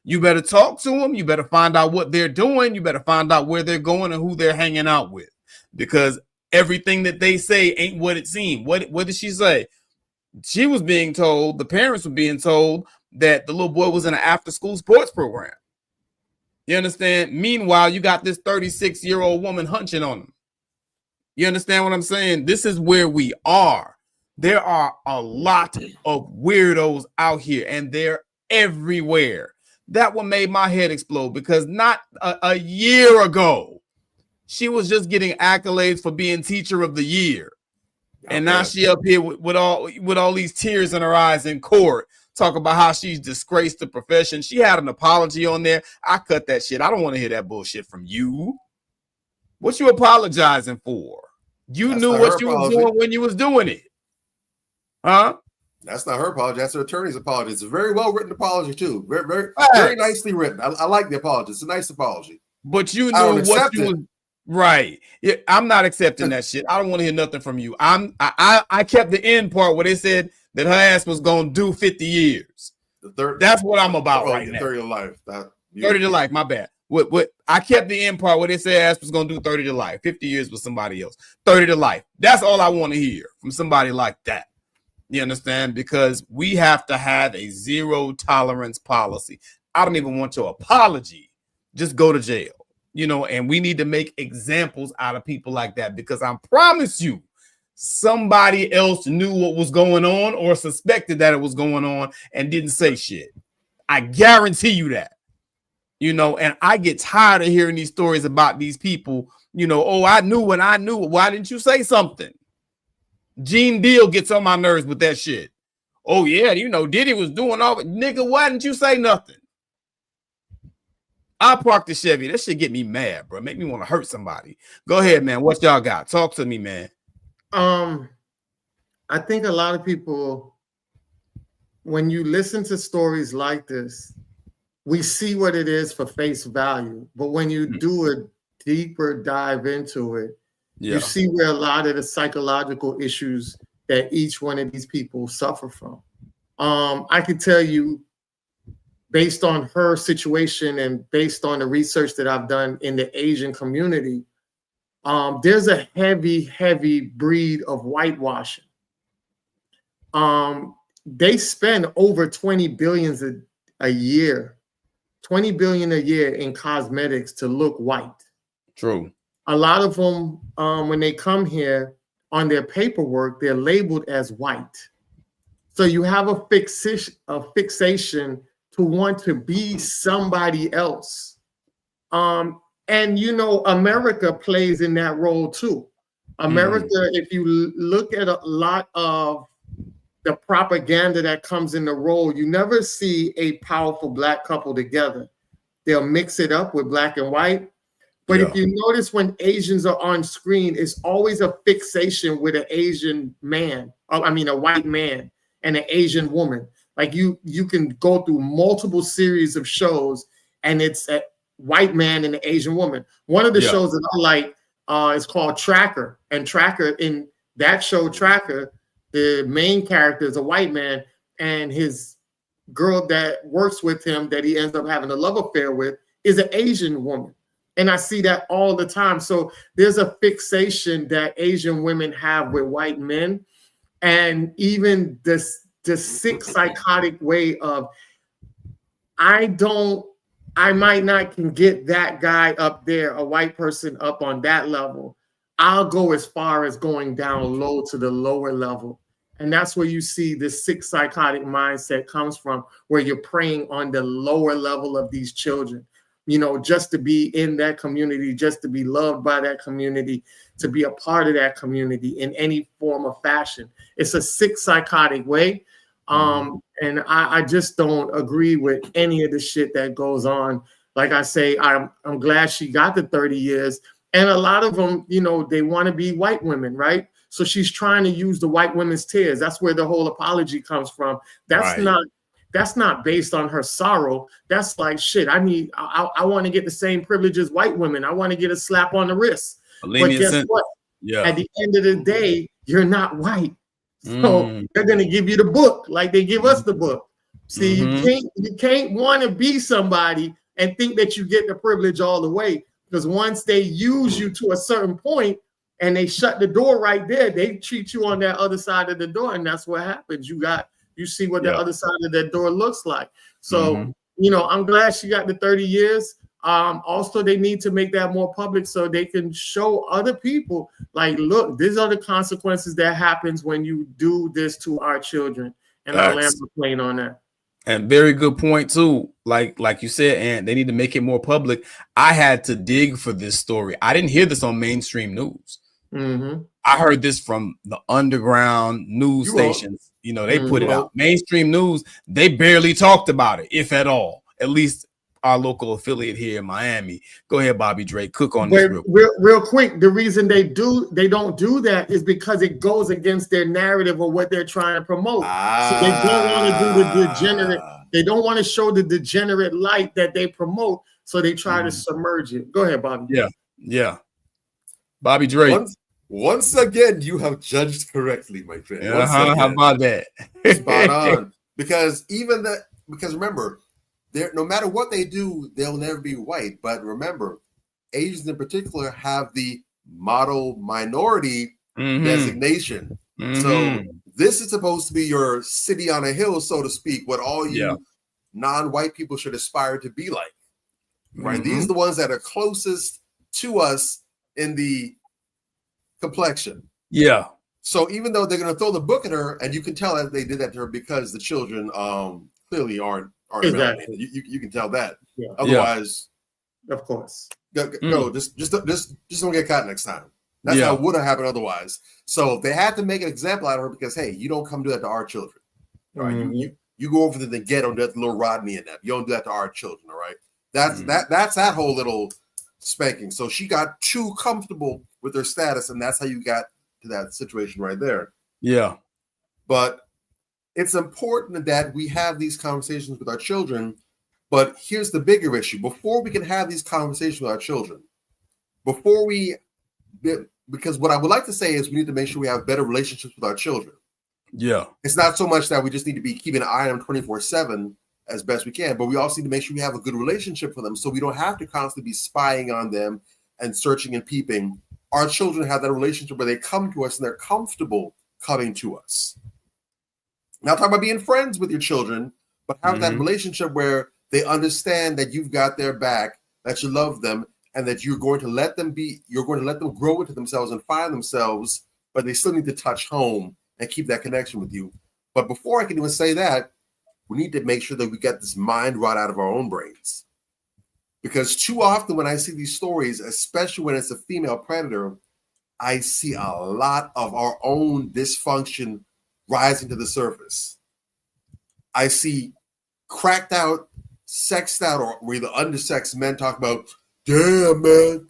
You better talk to them. You better find out what they're doing. You better find out where they're going and who they're hanging out with. Because everything that they say ain't what it seemed. What did she say? She was being told, the parents were being told that the little boy was in an after-school sports program. You understand? Meanwhile, you got this 36-year-old woman hunching on him. You understand what I'm saying? This is where we are. There are a lot of weirdos out here, and they're everywhere. That one made my head explode because not a year ago, she was just getting accolades for being Teacher of the Year. And now she up here with all these tears in her eyes in court, talk about how she's disgraced the profession. She had an apology on there. I cut that shit. I don't want to hear that bullshit from you. What you apologizing for? You knew what you was doing when you was doing it. Huh? That's not her apology. That's her attorney's apology. It's a very well-written apology, too. Very, very nicely written. I like the apology. It's a nice apology. But you knew what you was... Right. Yeah, I'm not accepting that shit. I don't want to hear nothing from you. I kept the end part where they said that her ass was going to do 50 years. That's what I'm about right now. 30 to life. 30 to life. My bad. What I kept the end part where they said ass was going to do 30 to life. 50 years with somebody else. 30 to life. That's all I want to hear from somebody like that. You understand? Because we have to have a zero tolerance policy. I don't even want your apology. Just go to jail. You know, and we need to make examples out of people like that because I promise you, somebody else knew what was going on or suspected that it was going on and didn't say shit. I guarantee you that. You know, and I get tired of hearing these stories about these people. You know, oh, I knew when I knew. Why didn't you say something? Gene Deal gets on my nerves with that shit. Oh, yeah, you know, Diddy was doing all it. Nigga, why didn't you say nothing? I parked the Chevy. That shit get me mad, bro. Make me want to hurt somebody. Go ahead, man. What y'all got? Talk to me, man. I think a lot of people when you listen to stories like this, we see what it is for face value. But when you do a deeper dive into it, you see where a lot of the psychological issues that each one of these people suffer from. I can tell you, based on her situation and based on the research that I've done in the Asian community, there's a heavy breed of whitewashing. They spend over 20 billion a year, 20 billion a year in cosmetics to look white. True. A lot of them, when they come here on their paperwork, they're labeled as white. So you have a fixation to want to be somebody else. And you know, America plays in that role too. America, if you look at a lot of the propaganda that comes in the role, you never see a powerful black couple together. They'll mix it up with black and white. But if you notice when Asians are on screen, it's always a fixation with an Asian man, a white man and an Asian woman. Like you can go through multiple series of shows and it's a white man and an Asian woman. One of the shows that I like is called Tracker. And Tracker, in that show, Tracker, the main character is a white man, and his girl that works with him that he ends up having a love affair with is an Asian woman. And I see that all the time. So there's a fixation that Asian women have with white men. And even the sick psychotic way of, I might not can get that guy up there, a white person up on that level. I'll go as far as going down low to the lower level. And that's where you see the sick psychotic mindset comes from, where you're preying on the lower level of these children, you know, just to be in that community, just to be loved by that community, to be a part of that community in any form of fashion. It's a sick psychotic way. And I just don't agree with any of the shit that goes on. Like I say, I'm glad she got the 30 years. And a lot of them, you know, they want to be white women, right? So she's trying to use the white women's tears. That's where the whole apology comes from. That's not based on her sorrow. That's like, shit, I want to get the same privilege as white women. I want to get a slap on the wrist. But guess what? At the end of the day, you're not white. So they're going to give you the book like they give us the book. See, you can't want to be somebody and think that you get the privilege all the way. Because once they use you to a certain point and they shut the door right there, they treat you on that other side of the door. And that's what happens. You see what the other side of that door looks like. So, you know, I'm glad she got the 30 years. Also, they need to make that more public so they can show other people, like, look, these are the consequences that happens when you do this to our children. And I'll land my plane on that. And very good point too. Like you said, and they need to make it more public. I had to dig for this story. I didn't hear this on mainstream news. I heard this from the underground news stations. You know, they put it out. Mainstream news, they barely talked about it, if at all. At least our local affiliate here in Miami. Go ahead, Bobby Drake. Cook on this real quick. The reason they don't do that is because it goes against their narrative or what they're trying to promote. So they don't want to do the degenerate. They don't want to show the degenerate light that they promote. So they try to submerge it. Go ahead, Bobby. Yeah. Bobby Drake. Once again, you have judged correctly, my friend. How about that? Spot on. Because remember, no matter what they do, they'll never be white. But remember, Asians in particular have the model minority designation. So this is supposed to be your city on a hill, so to speak, what all you non-white people should aspire to be like. Right? These are the ones that are closest to us in the complexion. Yeah. So even though they're going to throw the book at her, and you can tell that they did that to her because the children clearly aren't exactly. You can tell that. Yeah. Otherwise, of course, go. Just don't get caught next time. That's how it would have happened otherwise. So they had to make an example out of her because, hey, you don't come do that to our children. All right, you go over to the ghetto and do that to little Rodney and that. You don't do that to our children. All right, that's that whole little spanking. So she got too comfortable with her status, and that's how you got to that situation right there. Yeah, but it's important that we have these conversations with our children. But here's the bigger issue. Before we can have these conversations with our children, because what I would like to say is we need to make sure we have better relationships with our children. Yeah. It's not so much that we just need to be keeping an eye on them 24/7 as best we can, but we also need to make sure we have a good relationship for them so we don't have to constantly be spying on them and searching and peeping. Our children have that relationship where they come to us and they're comfortable coming to us. Not talking about being friends with your children, but have that relationship where they understand that you've got their back, that you love them, and that you're going to let them grow into themselves and find themselves, but they still need to touch home and keep that connection with you. But before I can even say that, we need to make sure that we get this mind right out of our own brains. Because too often when I see these stories, especially when it's a female predator, I see a lot of our own dysfunction rising to the surface. I see cracked out, sexed out, or either undersexed men talk about, damn, man,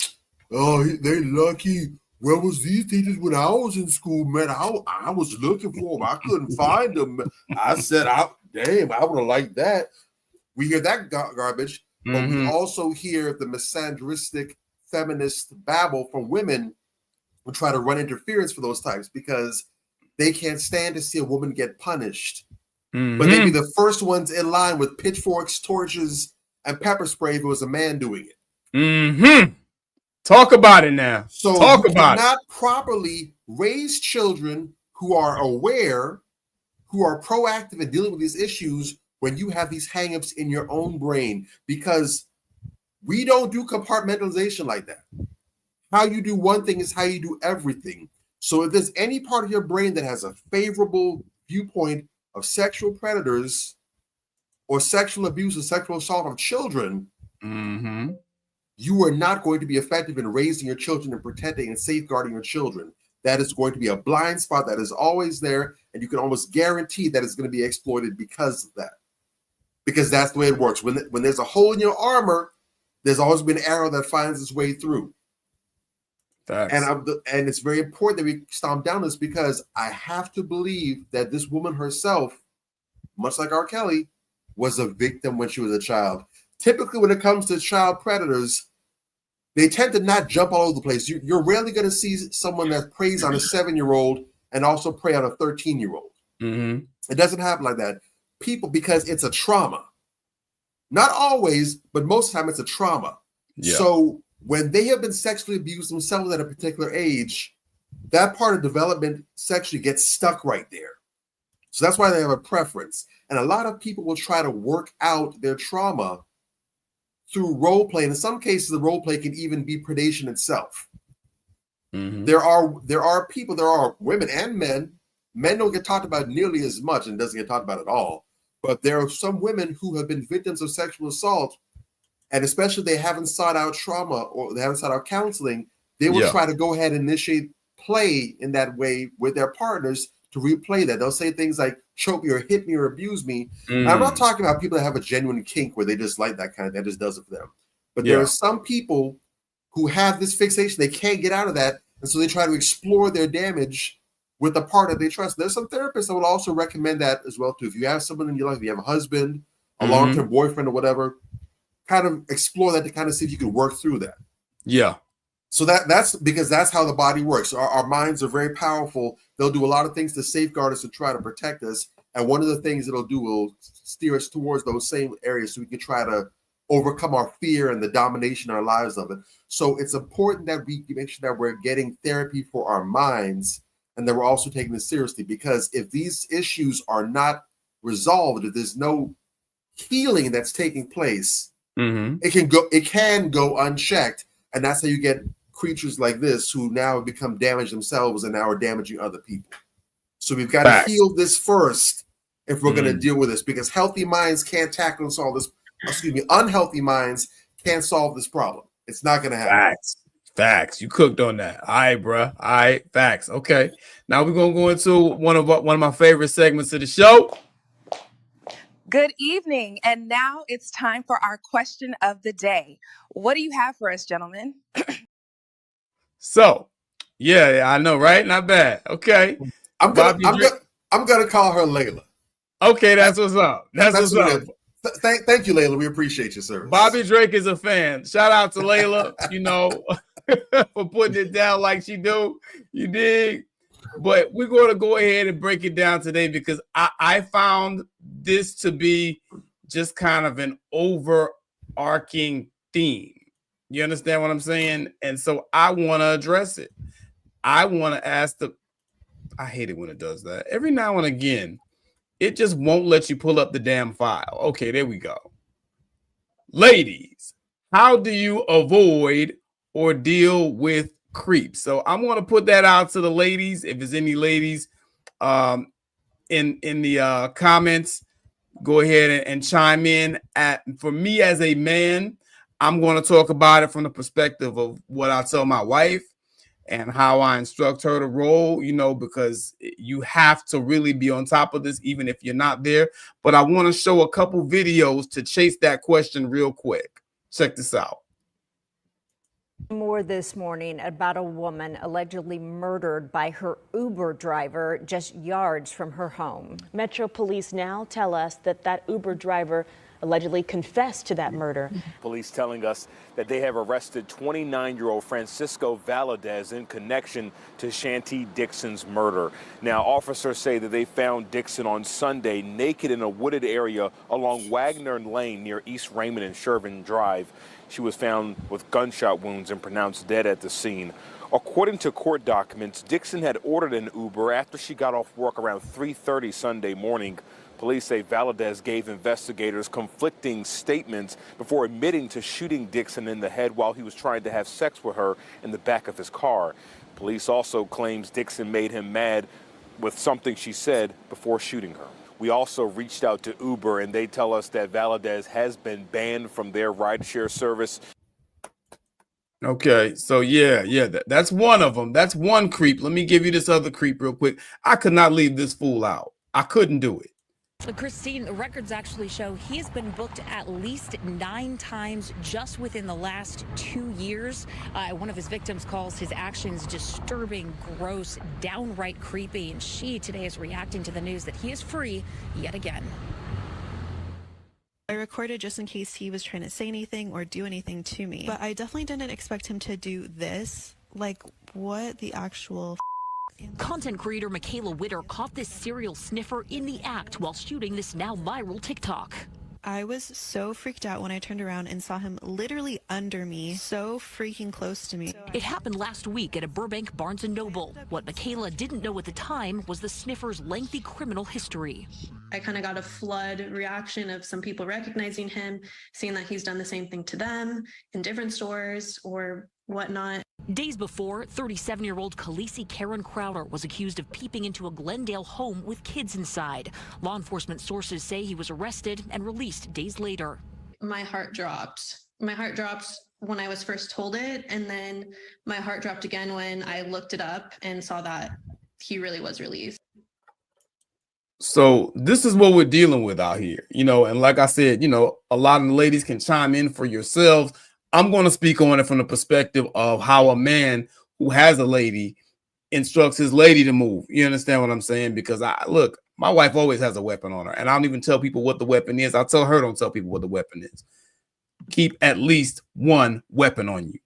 oh, they lucky. Where was these teachers when I was in school, man? I was looking for them. I couldn't find them. I said, damn, I would have liked that. We hear that garbage, but we also hear the misogynistic feminist babble from women who try to run interference for those types because they can't stand to see a woman get punished. But they'd be the first ones in line with pitchforks, torches, and pepper spray if it was a man doing it. Talk about it now. So talk you about cannot properly raise children who are aware, who are proactive in dealing with these issues when you have these hangups in your own brain, because we don't do compartmentalization like that. How you do one thing is how you do everything. So if there's any part of your brain that has a favorable viewpoint of sexual predators or sexual abuse or sexual assault of children, you are not going to be effective in raising your children and protecting and safeguarding your children. That is going to be a blind spot that is always there, and you can almost guarantee that it's going to be exploited because of that. Because that's the way it works. When there's a hole in your armor, there's always been an arrow that finds its way through. And it's very important that we stomp down this, because I have to believe that this woman herself, much like R. Kelly, was a victim when she was a child. Typically, when it comes to child predators, they tend to not jump all over the place. You're rarely going to see someone that preys on a 7-year-old and also prey on a 13-year-old. It doesn't happen like that. Because it's a trauma. Not always, but most of the time it's a trauma. Yeah. So when they have been sexually abused themselves at a particular age, that part of development sexually gets stuck right there. So that's why they have a preference. And a lot of people will try to work out their trauma through role play. In some cases, the role play can even be predation itself. There are people, there are women and men. Men don't get talked about nearly as much and doesn't get talked about at all. But there are some women who have been victims of sexual assault, and especially they haven't sought out trauma or they haven't sought out counseling, they will try to go ahead and initiate play in that way with their partners to replay that. They'll say things like choke me or hit me or abuse me. I'm not talking about people that have a genuine kink where they just like that kind of, that just does it for them. But there are some people who have this fixation. They can't get out of that. And so they try to explore their damage with a partner they trust. There's some therapists that will also recommend that as well too. If you have someone in your life, if you have a husband, a long-term boyfriend or whatever, kind of explore that to kind of see if you can work through that. Yeah. So that's because that's how the body works. Our minds are very powerful. They'll do a lot of things to safeguard us and try to protect us. And one of the things it'll do will steer us towards those same areas so we can try to overcome our fear and the domination in our lives of it. So it's important that we make sure that we're getting therapy for our minds and that we're also taking this seriously, because if these issues are not resolved, if there's no healing that's taking place, it can go unchecked. And that's how you get creatures like this who now have become damaged themselves and now are damaging other people. So we've got to heal this first if we're going to deal with this, because healthy minds can't tackle and solve this. Unhealthy minds can't solve this problem. It's not going to happen. Facts. You cooked on that. All right, bro. All right. Facts. Okay. Now we're going to go into one of my favorite segments of the show. Good evening. And now it's time for our question of the day. What do you have for us, gentlemen? So, yeah, I know, right? Not bad. Okay. I'm gonna call her Layla. Okay, that's what's up. That's what's what up. it is. Thank you, Layla. We appreciate your service. Bobby Drake is a fan. Shout out to Layla, for putting it down like she do. You dig? But we're going to go ahead and break it down today because I found this to be just kind of an overarching theme. You understand what I'm saying? And so I want to address it. I want to ask I hate it when it does that. Every now and again, it just won't let you pull up the damn file. Okay, there we go. Ladies, how do you avoid or deal with creeps? So I'm going to put that out to the ladies. If there's any ladies in the comments, go ahead and chime in. For me as a man, I'm going to talk about it from the perspective of what I tell my wife and how I instruct her to roll, because you have to really be on top of this, even if you're not there. But I want to show a couple videos to chase that question real quick. Check this out. More this morning about a woman allegedly murdered by her Uber driver just yards from her home. Metro Police now tell us that Uber driver allegedly confessed to that murder. Police telling us that they have arrested 29-year-old Francisco Valadez in connection to Shanti Dixon's murder. Now, officers say that they found Dixon on Sunday naked in a wooded area along Wagner Lane near East Raymond and Shervin Drive. She was found with gunshot wounds and pronounced dead at the scene. According to court documents, Dixon had ordered an Uber after she got off work around 3:30 Sunday morning. Police say Valadez gave investigators conflicting statements before admitting to shooting Dixon in the head while he was trying to have sex with her in the back of his car. Police also claims Dixon made him mad with something she said before shooting her. We also reached out to Uber, and they tell us that Valadez has been banned from their rideshare service. Okay, so that's one of them. That's one creep. Let me give you this other creep real quick. I could not leave this fool out. I couldn't do it. Christine, the records actually show he's been booked at least 9 times just within the last 2 years. One of his victims calls his actions disturbing, gross, downright creepy, and she today is reacting to the news that he is free yet again. I recorded just in case he was trying to say anything or do anything to me, but I definitely didn't expect him to do this. Like, what the actual Content creator Michaela Witter caught this serial sniffer in the act while shooting this now viral TikTok. I was so freaked out when I turned around and saw him literally under me, so freaking close to me. It happened last week at a Burbank Barnes & Noble. What Michaela didn't know at the time was the sniffer's lengthy criminal history. I kind of got a flood reaction of some people recognizing him, seeing that he's done the same thing to them in different stores or whatnot. Days before, 37-year-old Khaleesi Karen Crowder was accused of peeping into a Glendale home with kids inside. Law enforcement sources say he was arrested and released days later. My heart dropped. My heart dropped when I was first told it, and then my heart dropped again when I looked it up and saw that he really was released. So this is what we're dealing with out here, and like I said, a lot of the ladies can chime in for yourselves. I'm going to speak on it from the perspective of how a man who has a lady instructs his lady to move. You understand what I'm saying? Because my wife always has a weapon on her, and I don't even tell people what the weapon is. I tell her don't tell people what the weapon is. Keep at least one weapon on you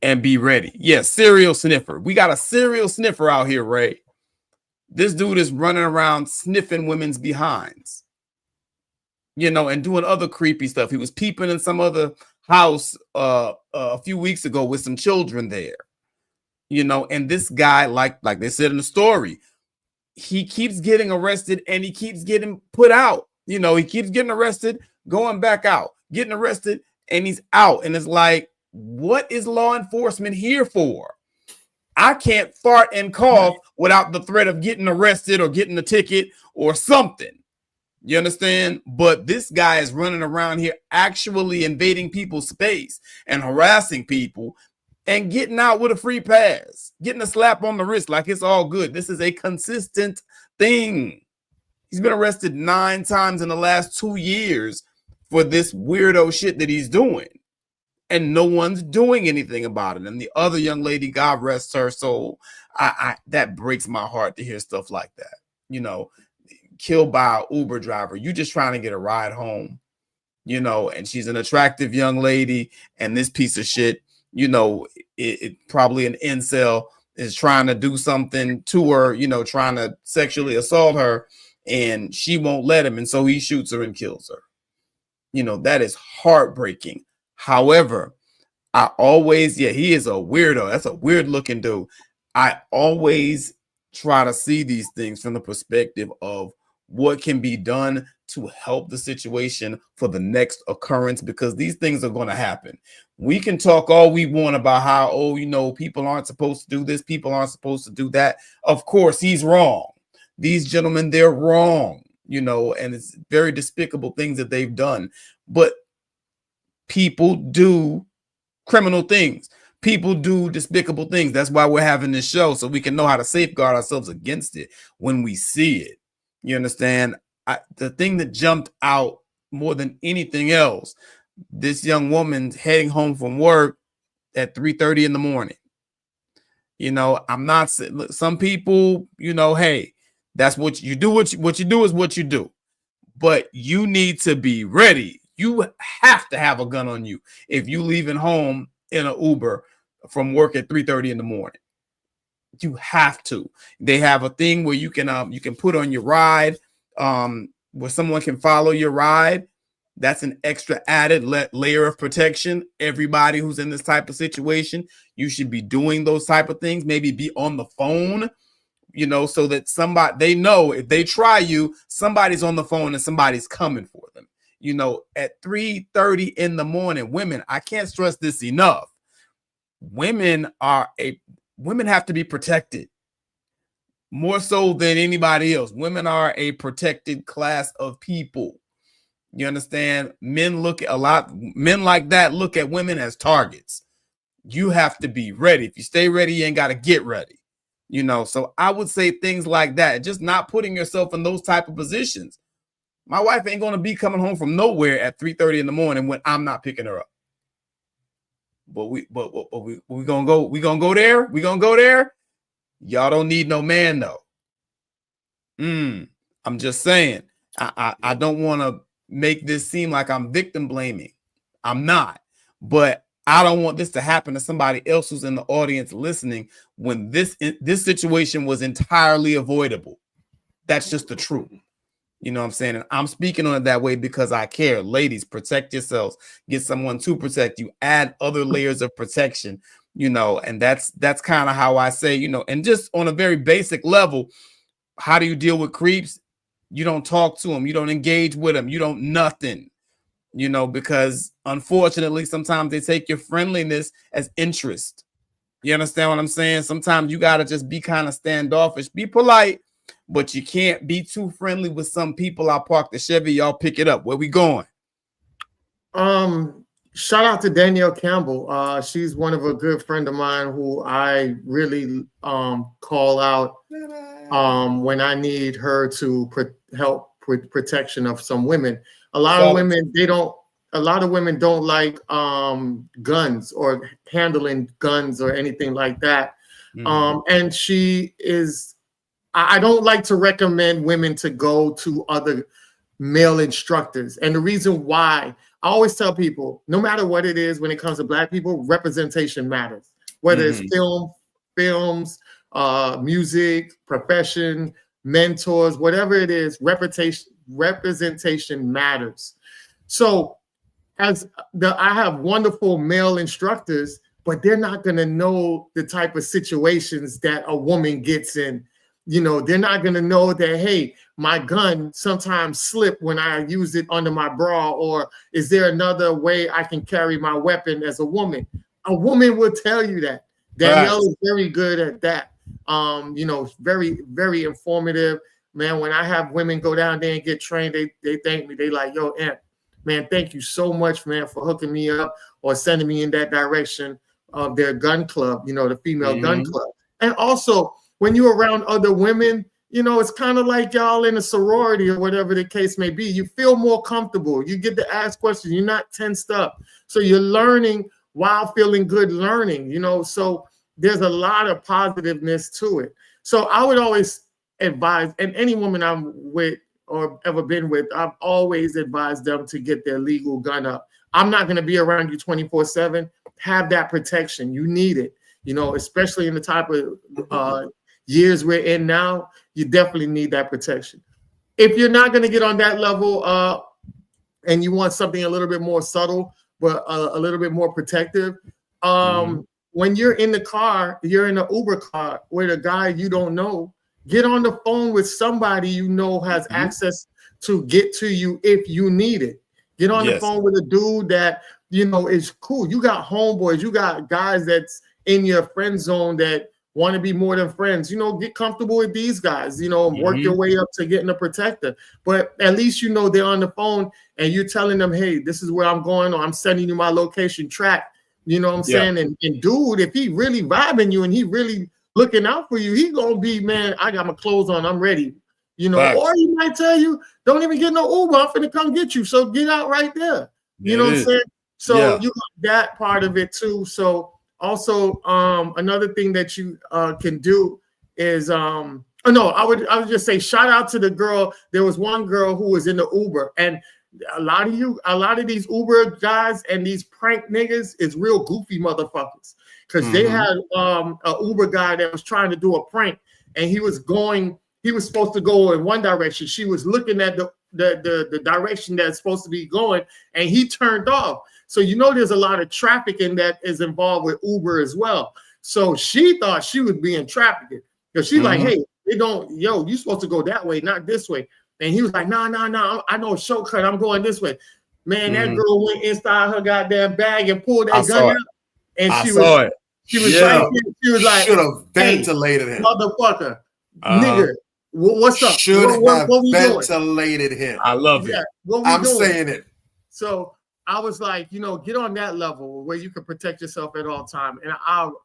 and be ready. Yes, serial sniffer. We got a serial sniffer out here, Ray. This dude is running around sniffing women's behinds, and doing other creepy stuff. He was peeping in some other house a few weeks ago with some children there, and this guy, like they said in the story, he keeps getting arrested and he keeps getting put out. He keeps getting arrested, going back out, getting arrested, and he's out. And it's like, what is law enforcement here for? I can't fart and cough without the threat of getting arrested or getting a ticket or something. You understand? But this guy is running around here actually invading people's space and harassing people and getting out with a free pass, getting a slap on the wrist like it's all good. This is a consistent thing. He's been arrested 9 times in the last 2 years for this weirdo shit that he's doing. And no one's doing anything about it. And the other young lady, God rest her soul, that breaks my heart to hear stuff like that. killed by an Uber driver. You just trying to get a ride home, you know, and she's an attractive young lady, and this piece of shit, you know, it probably an incel is trying to do something to her, you know, trying to sexually assault her, and she won't let him, and so he shoots her and kills her. You know, that is heartbreaking. However, I always, he is a weirdo. That's a weird looking dude. I always try to see these things from the perspective of what can be done to help the situation for the next occurrence, because these things are going to happen. We can talk all we want about how, oh, you know, people aren't supposed to do this, people aren't supposed to do that. Of course, he's wrong. These gentlemen, they're wrong, you know, and it's very despicable things that they've done. But people do criminal things. People do despicable things. That's why we're having this show, so we can know how to safeguard ourselves against it when we see it. You understand? The thing that jumped out more than anything else, this young woman heading home from work at 3:30 in the morning. You know, I'm not saying, some people, you know, hey, that's what you do. What you do is what you do. But you need to be ready. You have to have a gun on you if you leaving home in an Uber from work at 3:30 in the morning. You have to. They have a thing where you can put on your ride, where someone can follow your ride. That's an extra added layer of protection. Everybody who's in this type of situation, you should be doing those type of things. Maybe be on the phone, you know, so that somebody, they know if they try you, somebody's on the phone and somebody's coming for them. You know, at 3:30 in the morning, women, I can't stress this enough. Women have to be protected more so than anybody else. Women are a protected class of people. You understand? Men like that look at women as targets. You have to be ready. If you stay ready, you ain't got to get ready. You know, so I would say things like that, just not putting yourself in those type of positions. My wife ain't going to be coming home from nowhere at 3:30 in the morning when I'm not picking her up. But we gonna go there. We gonna go there. Y'all don't need no man though. I'm just saying. I don't want to make this seem like I'm victim blaming. I'm not. But I don't want this to happen to somebody else who's in the audience listening when this situation was entirely avoidable. That's just the truth. You know what I'm saying? And I'm speaking on it that way because I care. Ladies, protect yourselves. Get someone to protect you. Add other layers of protection, you know, and that's kind of how I say, you know, and just on a very basic level, how do you deal with creeps? You don't talk to them. You don't engage with them. You don't nothing, you know, because unfortunately, sometimes they take your friendliness as interest. You understand what I'm saying? Sometimes you got to just be kind of standoffish, be polite, but you can't be too friendly with some people. I'll park the Chevy. Y'all pick it up. Where we going? Shout out to Danielle Campbell. She's one of a good friend of mine who I really call out when I need her to help with protection of some women. A lot of women don't like guns or handling guns or anything like that. And she is, I don't like to recommend women to go to other male instructors. And the reason why, I always tell people, no matter what it is, when it comes to Black people, representation matters. Whether it's films, music, profession, mentors, whatever it is, representation matters. So I have wonderful male instructors, but they're not going to know the type of situations that a woman gets in. You know, they're not going to know that, hey, my gun sometimes slip when I use it under my bra, or is there another way I can carry my weapon as a woman? A woman will tell you that. Danielle is very good at that. You know, very, very informative. Man, when I have women go down there and get trained, they thank me. They like, yo, Aunt, man, thank you so much, man, for hooking me up or sending me in that direction of their gun club, you know, the female gun club. And also, when you're around other women, you know, it's kind of like y'all in a sorority or whatever the case may be. You feel more comfortable. You get to ask questions. You're not tensed up. So you're learning while feeling good learning, you know. So there's a lot of positiveness to it. So I would always advise, and any woman I'm with, or ever been with, I've always advised them to get their legal gun up. I'm not going to be around you 24/7. Have that protection. You need it, especially in the type of years we're in now. You definitely need that protection. If you're not going to get on that level and you want something a little bit more subtle, but a little bit more protective, when you're in the car, you're in an Uber car with a guy you don't know, get on the phone with somebody you know has access to get to you if you need it. Get on the phone with a dude that, is cool. You got homeboys, you got guys that's in your friend zone that want to be more than friends. Get comfortable with these guys, work your way up to getting a protector. But at least they're on the phone and you're telling them, hey, this is where I'm going, or I'm sending you my location track. You know what I'm saying? And dude, if he really vibing you and he really looking out for you, he gonna be, man, I got my clothes on, I'm ready. Or he might tell you, don't even get no Uber, I'm finna come get you. So get out right there. You know what I'm saying? So you got that part of it too. So also another thing that you can do is I would just say shout out to the girl. There was one girl who was in the Uber, and a lot of these Uber guys and these prank niggas is real goofy motherfuckers, because they had a Uber guy that was trying to do a prank, and he was supposed to go in one direction. She was looking at the direction that's supposed to be going, and he turned off. So there's a lot of trafficking that is involved with Uber as well. So she thought she was being trafficked, because she's like, hey, you're supposed to go that way, not this way. And he was like, nah, I know a shortcut. I'm going this way. Man, that girl went inside her goddamn bag and pulled that gun out. And she was like, should have ventilated him. Motherfucker, nigga, what's up? Should have ventilated doing? him. I love it. I'm saying it. So I was like, get on that level where you can protect yourself at all time. And I'll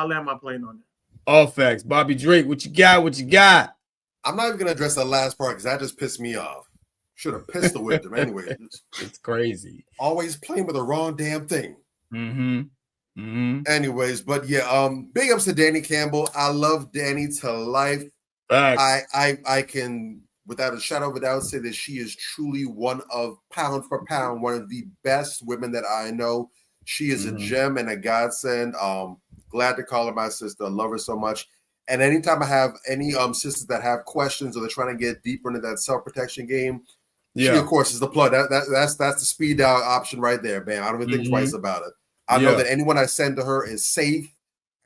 land my plane on that. All facts. Bobby Drake, what you got? I'm not even gonna address that last part because that just pissed me off. Should have pistol whipped him anyway. It's crazy. Always playing with the wrong damn thing. Anyways, but big ups to Danny Campbell. I love Danny to life. Facts. I can, without a shadow of a doubt, say that she is truly pound for pound, one of the best women that I know. She is a gem and a godsend. Glad to call her my sister. Love her so much. And anytime I have any sisters that have questions or they're trying to get deeper into that self-protection game, she of course is the plug. That's the speed dial option right there, man. I don't even think twice about it. I know that anyone I send to her is safe,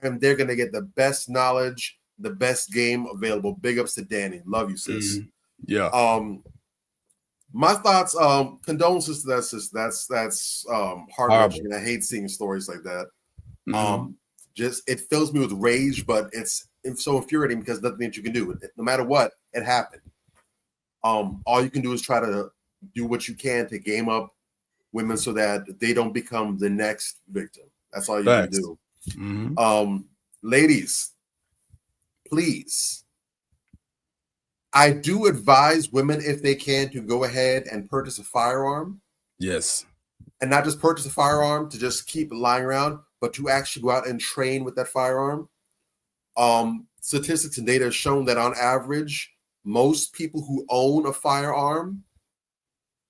and they're gonna get the best knowledge, the best game available. Big ups to Danny. Love you, sis. My thoughts, condolences to that sister. That's heart-wrenching. I hate seeing stories like that. Just it fills me with rage, but it's so infuriating because nothing that you can do. No matter what, it happened. All you can do is try to do what you can to game up women so that they don't become the next victim. That's all you can do. Ladies, please. I do advise women, if they can, to go ahead and purchase a firearm. Yes. And not just purchase a firearm to just keep it lying around, but to actually go out and train with that firearm. Statistics and data have shown that on average, most people who own a firearm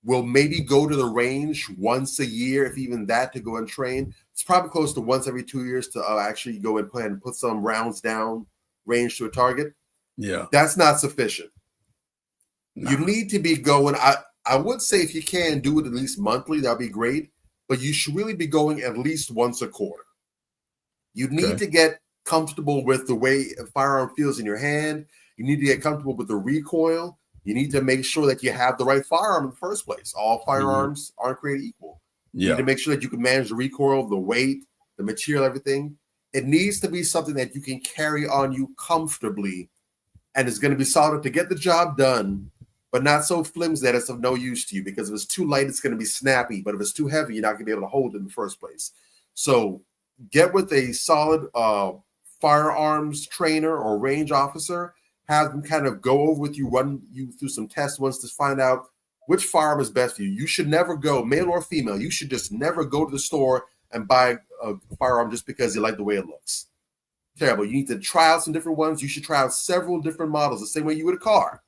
will maybe go to the range once a year, if even that, to go and train. It's probably close to once every 2 years to actually go and plan and put some rounds down range to a target. Yeah. That's not sufficient. No. You need to be going. I would say if you can do it at least monthly, that'd be great. But you should really be going at least once a quarter. You need to get comfortable with the way a firearm feels in your hand. You need to get comfortable with the recoil. You need to make sure that you have the right firearm in the first place. All firearms aren't created equal. You need to make sure that you can manage the recoil, the weight, the material, everything. It needs to be something that you can carry on you comfortably, and it's going to be solid to get the job done, but not so flimsy that it's of no use to you, because if it's too light, it's going to be snappy. But if it's too heavy, you're not going to be able to hold it in the first place. So get with a solid firearms trainer or range officer. Have them kind of go over with you, run you through some tests once to find out which firearm is best for you. You should never go, male or female, you should just never go to the store and buy a firearm just because you like the way it looks. Terrible. You need to try out some different ones. You should try out several different models, the same way you would a car.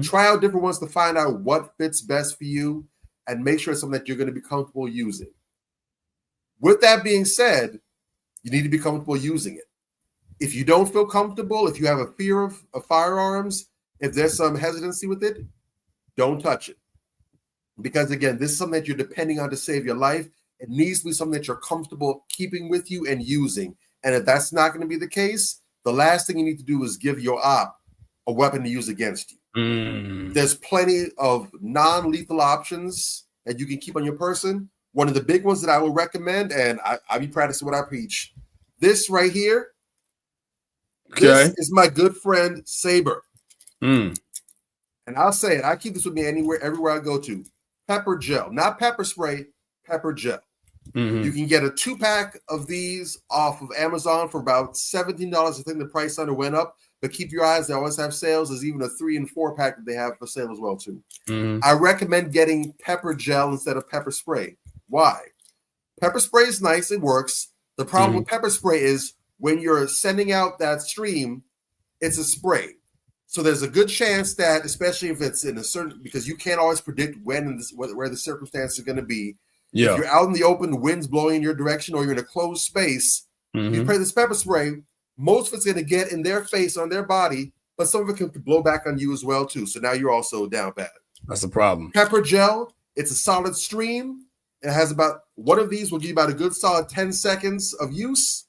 Try out different ones to find out what fits best for you and make sure it's something that you're going to be comfortable using. With that being said, you need to be comfortable using it. If you don't feel comfortable, if you have a fear of firearms, if there's some hesitancy with it, don't touch it. Because again, this is something that you're depending on to save your life. It needs to be something that you're comfortable keeping with you and using. And if that's not going to be the case, the last thing you need to do is give your op a weapon to use against you. There's plenty of non-lethal options that you can keep on your person. One of the big ones that I will recommend, and I be practicing what I preach, this right here. This is my good friend Saber. And I'll say it, I keep this with me everywhere I go to. Pepper gel, not pepper spray, pepper gel. You can get a 2-pack of these off of Amazon for about $17. I think the price under went up, but keep your eyes. They always have sales. There's even a 3- and 4-pack that they have for sale as well too. I recommend getting pepper gel instead of pepper spray. Why? Pepper spray is nice. It works. The problem with pepper spray is when you're sending out that stream, it's a spray. So there's a good chance that, especially if it's in a certain, because you can't always predict when where the circumstances are going to be. Yeah. If you're out in the open, the wind's blowing in your direction, or you're in a closed space, you spray this pepper spray, most of it's going to get in their face, on their body, but some of it can blow back on you as well too. So now you're also down bad. That's a problem. Pepper gel, it's a solid stream. It has about, one of these will give you about a good solid 10 seconds of use.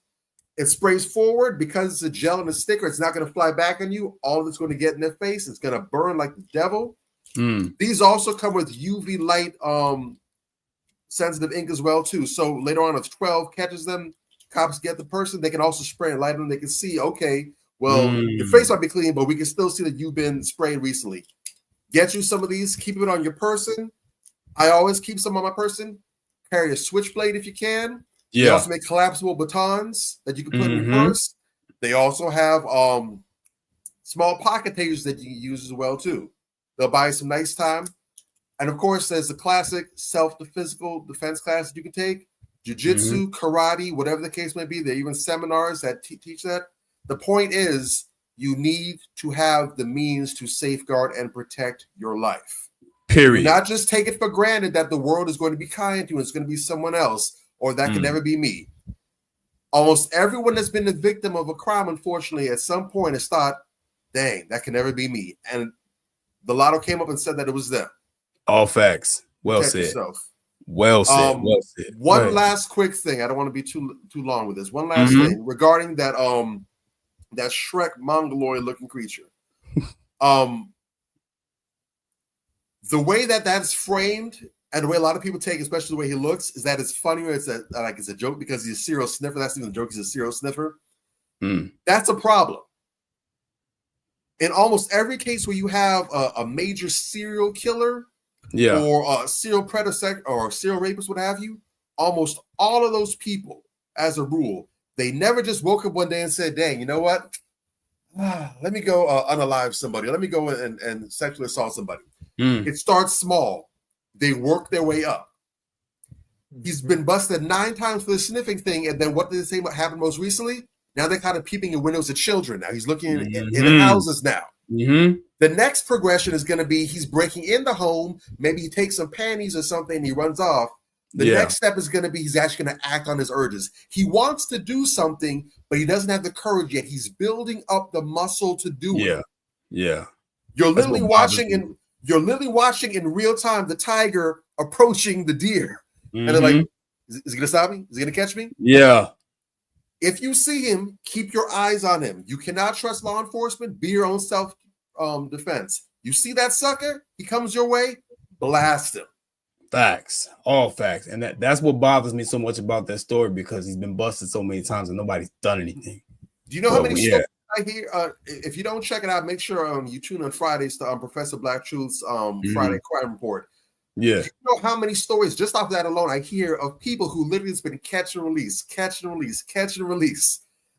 It sprays forward. Because it's a gel and a sticker, it's not going to fly back on you. All of it's going to get in their face. It's going to burn like the devil. These also come with UV light sensitive ink as well too. So later on, if 12 catches them, cops get the person, they can also spray and light them. They can see, okay, well, your face might be clean, but we can still see that you've been sprayed recently. Get you some of these, keep it on your person. I always keep some on my person. Carry a switchblade if you can. Yeah. They also make collapsible batons that you can put in your purse. They also have small pocket tasers that you can use as well too. They'll buy you some nice time. And of course, there's the classic physical defense class that you can take. Jiu-jitsu, karate, whatever the case may be. There are even seminars that teach that. The point is, you need to have the means to safeguard and protect your life. Period. Do not just take it for granted that the world is going to be kind to you. It's going to be someone else, or that can never be me. Almost everyone that's been the victim of a crime, unfortunately, at some point has thought, dang, that can never be me. And the lotto came up and said that it was them. All facts. Well Protect said. yourself. Well said. Well said. One last quick thing. I don't want to be too long with this. One last thing regarding that that Shrek mongoloid looking creature. The way that that's framed and the way a lot of people take, especially the way he looks, is that it's funnier. It's a joke because he's a serial sniffer. That's even a joke. He's a serial sniffer. That's a problem. In almost every case where you have a major serial killer, or a serial predator or serial rapist, what have you, almost all of those people, as a rule, they never just woke up one day and said, dang, you know what? Let me go unalive somebody. Let me go and sexually assault somebody. It starts small. They work their way up. He's been busted 9 times for the sniffing thing. And then what did they say what happened most recently? Now they're kind of peeping in windows of children. Now he's looking in houses now. The next progression is going to be he's breaking in the home. Maybe he takes some panties or something and he runs off. The next step is going to be he's actually going to act on his urges. He wants to do something, but he doesn't have the courage yet. He's building up the muscle to do it. You're literally watching in real time the tiger approaching the deer. And they're like, is he going to stop me? Is he going to catch me? If you see him, keep your eyes on him. You cannot trust law enforcement. Be your own self defense. You see that sucker? He comes your way, blast him. Facts, all facts. And that's what bothers me so much about that story, because he's been busted so many times and nobody's done anything. Do you know how many stories I hear? If you don't check it out, make sure you tune on Fridays to Professor Black Truth's Friday Crime Report. You know how many stories just off that alone I hear of people who literally has been catch and release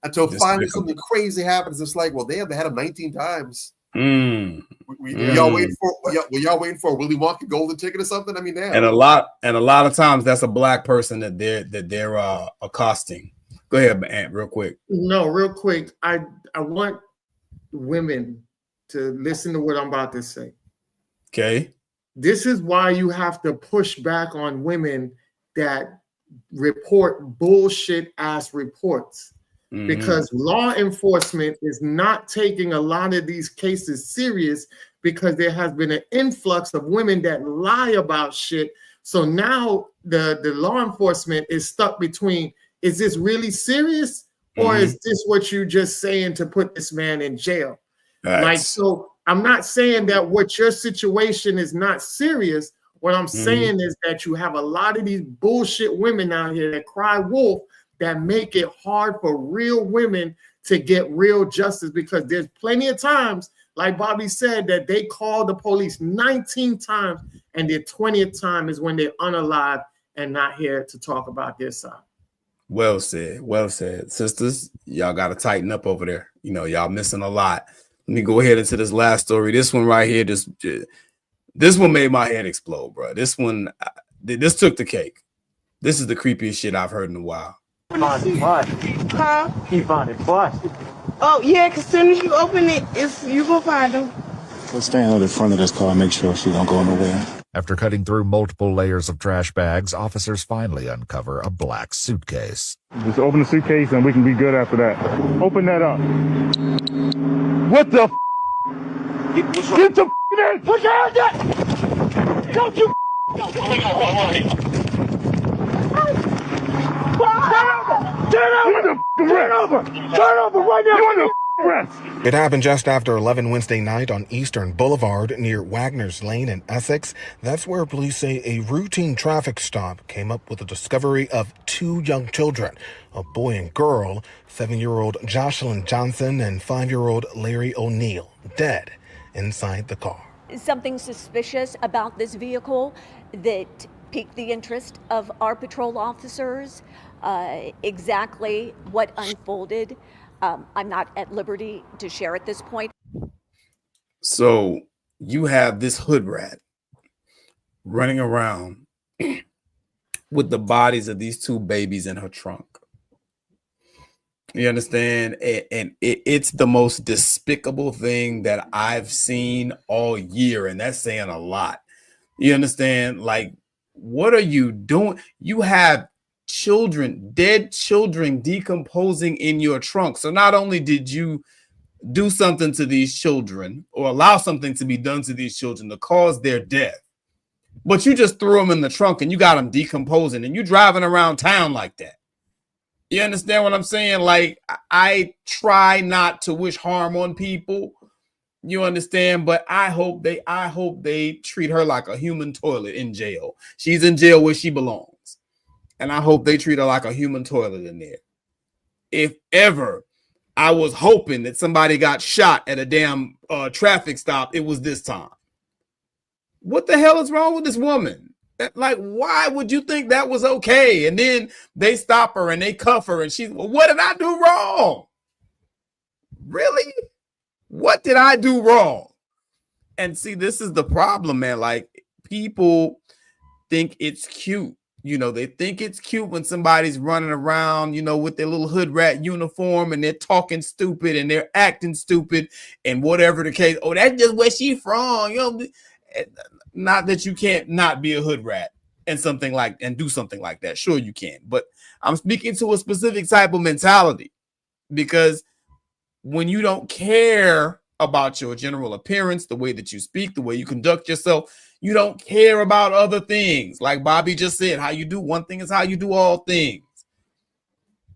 until finally something crazy happens. It's like, well, they had him 19 times. Y'all waiting for a Willy Wonka golden ticket or something? I mean, damn. And a lot of times that's a black person that they're accosting. Go ahead, Ant, real quick. No, real quick. I want women to listen to what I'm about to say. Okay. This is why you have to push back on women that report bullshit ass reports. Because law enforcement is not taking a lot of these cases serious because there has been an influx of women that lie about shit. So now the law enforcement is stuck between, is this really serious? Or is this what you just saying to put this man in jail? Like, so I'm not saying that what your situation is not serious. What I'm saying is that you have a lot of these bullshit women out here that cry wolf that make it hard for real women to get real justice, because there's plenty of times, like Bobby said, that they call the police 19 times and their 20th time is when they're unalive and not here to talk about their side. Well said. Well said. Sisters, y'all got to tighten up over there. You know, y'all missing a lot. Let me go ahead into this last story. This one right here, this one made my head explode, bro. This one, this took the cake. This is the creepiest shit I've heard in a while. Huh? He found it busted. Oh yeah, cause soon as you open it, you gonna find them. Let's stand on the front of this car and make sure she don't go nowhere. After cutting through multiple layers of trash bags, officers finally uncover a black suitcase. Just open the suitcase and we can be good after that. Open that up. What the Get the in! Put your hands up! Don't you Turn over right now! You want the rest? It happened just after 11 Wednesday night on Eastern Boulevard near Wagner's Lane in Essex. That's where police say a routine traffic stop came up with the discovery of two young children, a boy and girl, 7-year-old Jocelyn Johnson and 5-year-old Larry O'Neill, dead inside the car. Something suspicious about this vehicle that piqued the interest of our patrol officers. Exactly what unfolded, I'm not at liberty to share at this point. So you have this hood rat running around with the bodies of these two babies in her trunk. You understand? And it's the most despicable thing that I've seen all year. And that's saying a lot. You understand? Like, what are you doing? You have children, dead children decomposing in your trunk. So not only did you do something to these children or allow something to be done to these children to cause their death, but you just threw them in the trunk and you got them decomposing and you driving around town like that. You understand what I'm saying? Like, I try not to wish harm on people. You understand? But I hope they treat her like a human toilet in jail. She's in jail where she belongs. And I hope they treat her like a human toilet in there. If ever I was hoping that somebody got shot at a damn traffic stop, it was this time. What the hell is wrong with this woman? Like, why would you think that was okay? And then they stop her and they cuff her and she's, well, what did I do wrong? Really? What did I do wrong? And see, this is the problem, man. Like, people think it's cute. You know, they think it's cute when somebody's running around, you know, with their little hood rat uniform and they're talking stupid and they're acting stupid and whatever the case. Oh, that's just where she from. You know, not that you can't not be a hood rat and something like and do something like that. Sure, you can. But I'm speaking to a specific type of mentality, because when you don't care about your general appearance, the way that you speak, the way you conduct yourself, you don't care about other things. Like Bobby just said, how you do one thing is how you do all things.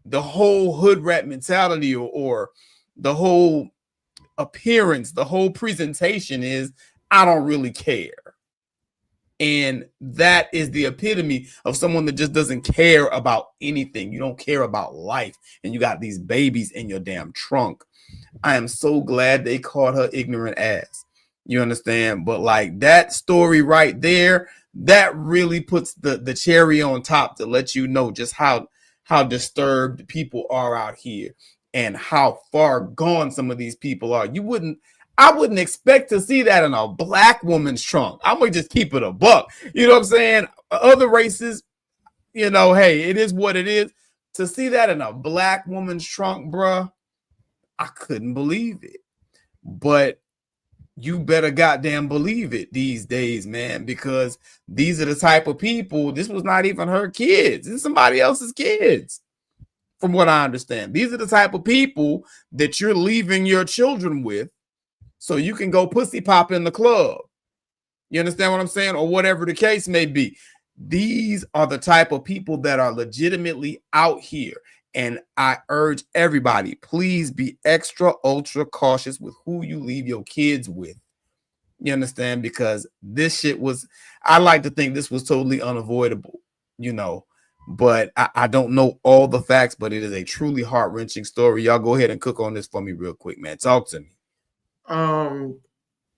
The whole hood rat mentality or the whole appearance, the whole presentation is, I don't really care. And that is the epitome of someone that just doesn't care about anything. You don't care about life. And you got these babies in your damn trunk. I am so glad they caught her ignorant ass. You understand? But like, that story right there, that really puts the cherry on top to let you know just how disturbed people are out here and how far gone some of these people are. I wouldn't expect to see that in a black woman's trunk. I'm gonna just keep it a buck. You know what I'm saying? Other races, you know, hey, it is what it is. To see that in a black woman's trunk, bruh, I couldn't believe it. But you better goddamn believe it these days, man, because these are the type of people. This was not even her kids. This is somebody else's kids, from what I understand. These are the type of people that you're leaving your children with so you can go pussy pop in the club. You understand what I'm saying? Or whatever the case may be. These are the type of people that are legitimately out here. And I urge everybody, please be extra, ultra cautious with who you leave your kids with. You understand? Because this shit was, I like to think this was totally unavoidable, you know, but I don't know all the facts, but it is a truly heart-wrenching story. Y'all go ahead and cook on this for me real quick, man. Talk to me.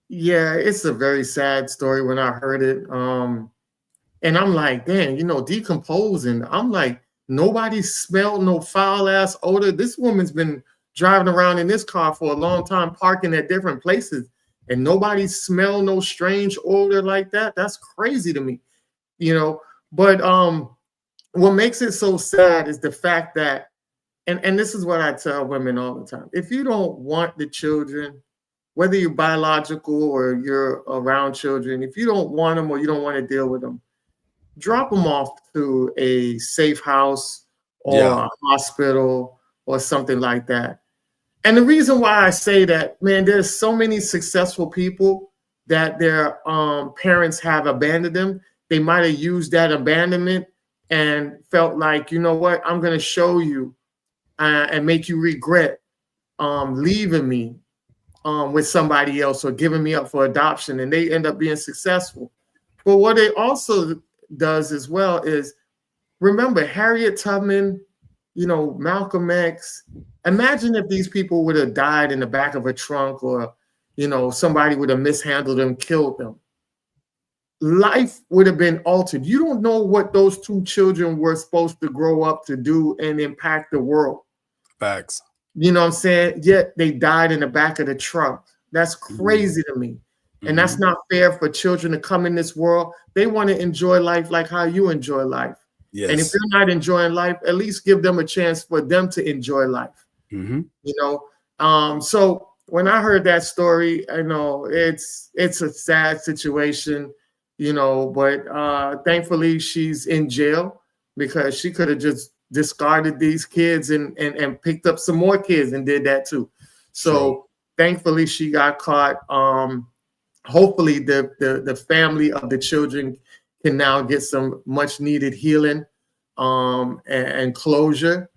Yeah, it's a very sad story when I heard it. And I'm like, damn, decomposing. I'm like, nobody smelled no foul ass odor. This woman's been driving around in this car for a long time, parking at different places, and nobody smelled no strange odor like that. That's crazy to me, But what makes it so sad is the fact that, and this is what I tell women all the time: if you don't want the children, whether you're biological or you're around children, if you don't want them or you don't want to deal with them, drop them off to a safe house or a hospital or something like that. And the reason why I say that, man, there's so many successful people that their parents have abandoned them. They might have used that abandonment and felt like, you know what, I'm going to show you and make you regret leaving me with somebody else or giving me up for adoption, and they end up being successful. But what it also does as well is, remember Harriet Tubman, Malcolm X. Imagine if these people would have died in the back of a trunk, or somebody would have mishandled them, killed them. Life would have been altered. You don't know what those two children were supposed to grow up to do and impact the world. Facts. You know what I'm saying? Yet they died in the back of the trunk. That's crazy to me. And that's not fair for children to come in this world. They want to enjoy life like how you enjoy life. Yes. And if you're not enjoying life, at least give them a chance for them to enjoy life. So when I heard that story, I know it's a sad situation, but thankfully she's in jail, because she could have just discarded these kids and picked up some more kids and did that too. So thankfully she got caught. Hopefully the family of the children can now get some much needed healing and closure.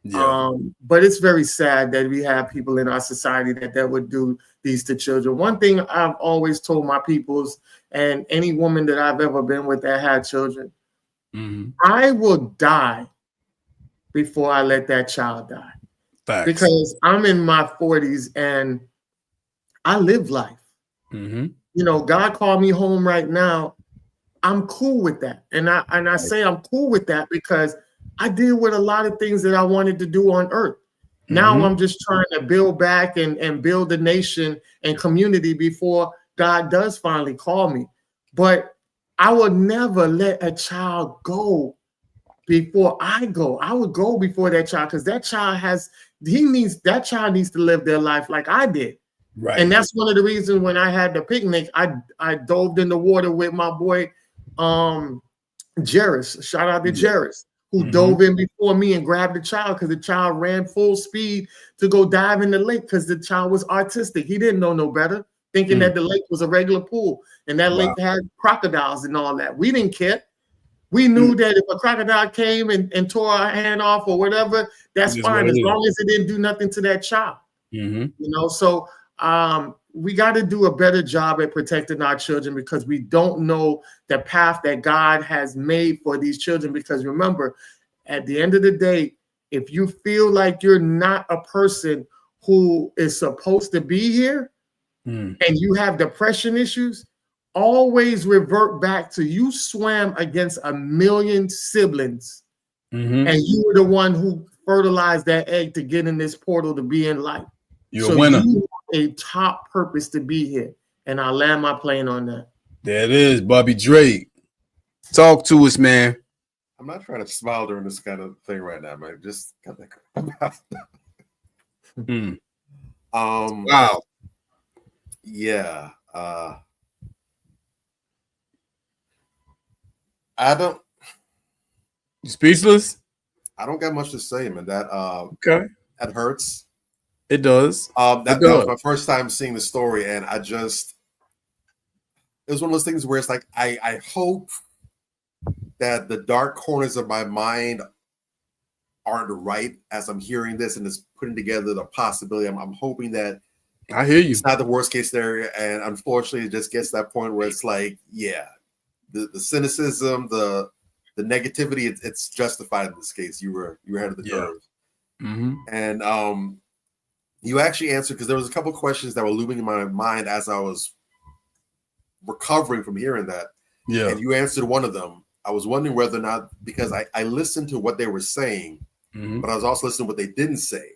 But it's very sad that we have people in our society that would do these to children. One thing I've always told my peoples, and any woman that I've ever been with that had children, I will die before I let that child die. Facts. Because I'm in my 40s and I live life. God called me home right now. I'm cool with that. And I say I'm cool with that because I deal with a lot of things that I wanted to do on earth. Now I'm just trying to build back and build a nation and community before God does finally call me. But I would never let a child go before I go. I would go before that child, because that child needs to live their life like I did. Right. And that's one of the reasons when I had the picnic, I dove in the water with my boy Jairus. Shout out to Jairus, who dove in before me and grabbed the child, because the child ran full speed to go dive in the lake because the child was artistic. He didn't know no better, thinking that the lake was a regular pool and that lake had crocodiles and all that. We didn't care. We knew that if a crocodile came and tore our hand off or whatever, that's fine, as long as it didn't do nothing to that child. So we got to do a better job at protecting our children, because we don't know the path that God has made for these children. Because remember, at the end of the day, if you feel like you're not a person who is supposed to be here and you have depression issues, always revert back to you swam against 1 million siblings and you were the one who fertilized that egg to get in this portal to be in life. You're a winner. You have a top purpose to be here. And I'll land my plane on that. There it is, Bobby Drake. Talk to us, man. I'm not trying to smile during this kind of thing right now, man. Just got that. Wow. Yeah. I don't. You speechless? I don't got much to say, man. That Okay. that hurts. It does. That was my first time seeing the story, and it was one of those things where it's like I hope that the dark corners of my mind aren't right as I'm hearing this and it's putting together the possibility. I'm hoping that I hear you. It's not the worst case scenario, and unfortunately, it just gets to that point where it's like, yeah, the cynicism, the negativity, it's justified in this case. You were ahead of the curve, and you actually answered, because there was a couple of questions that were looming in my mind as I was recovering from hearing that. Yeah, and you answered one of them. I was wondering whether or not, because I listened to what they were saying, but I was also listening to what they didn't say.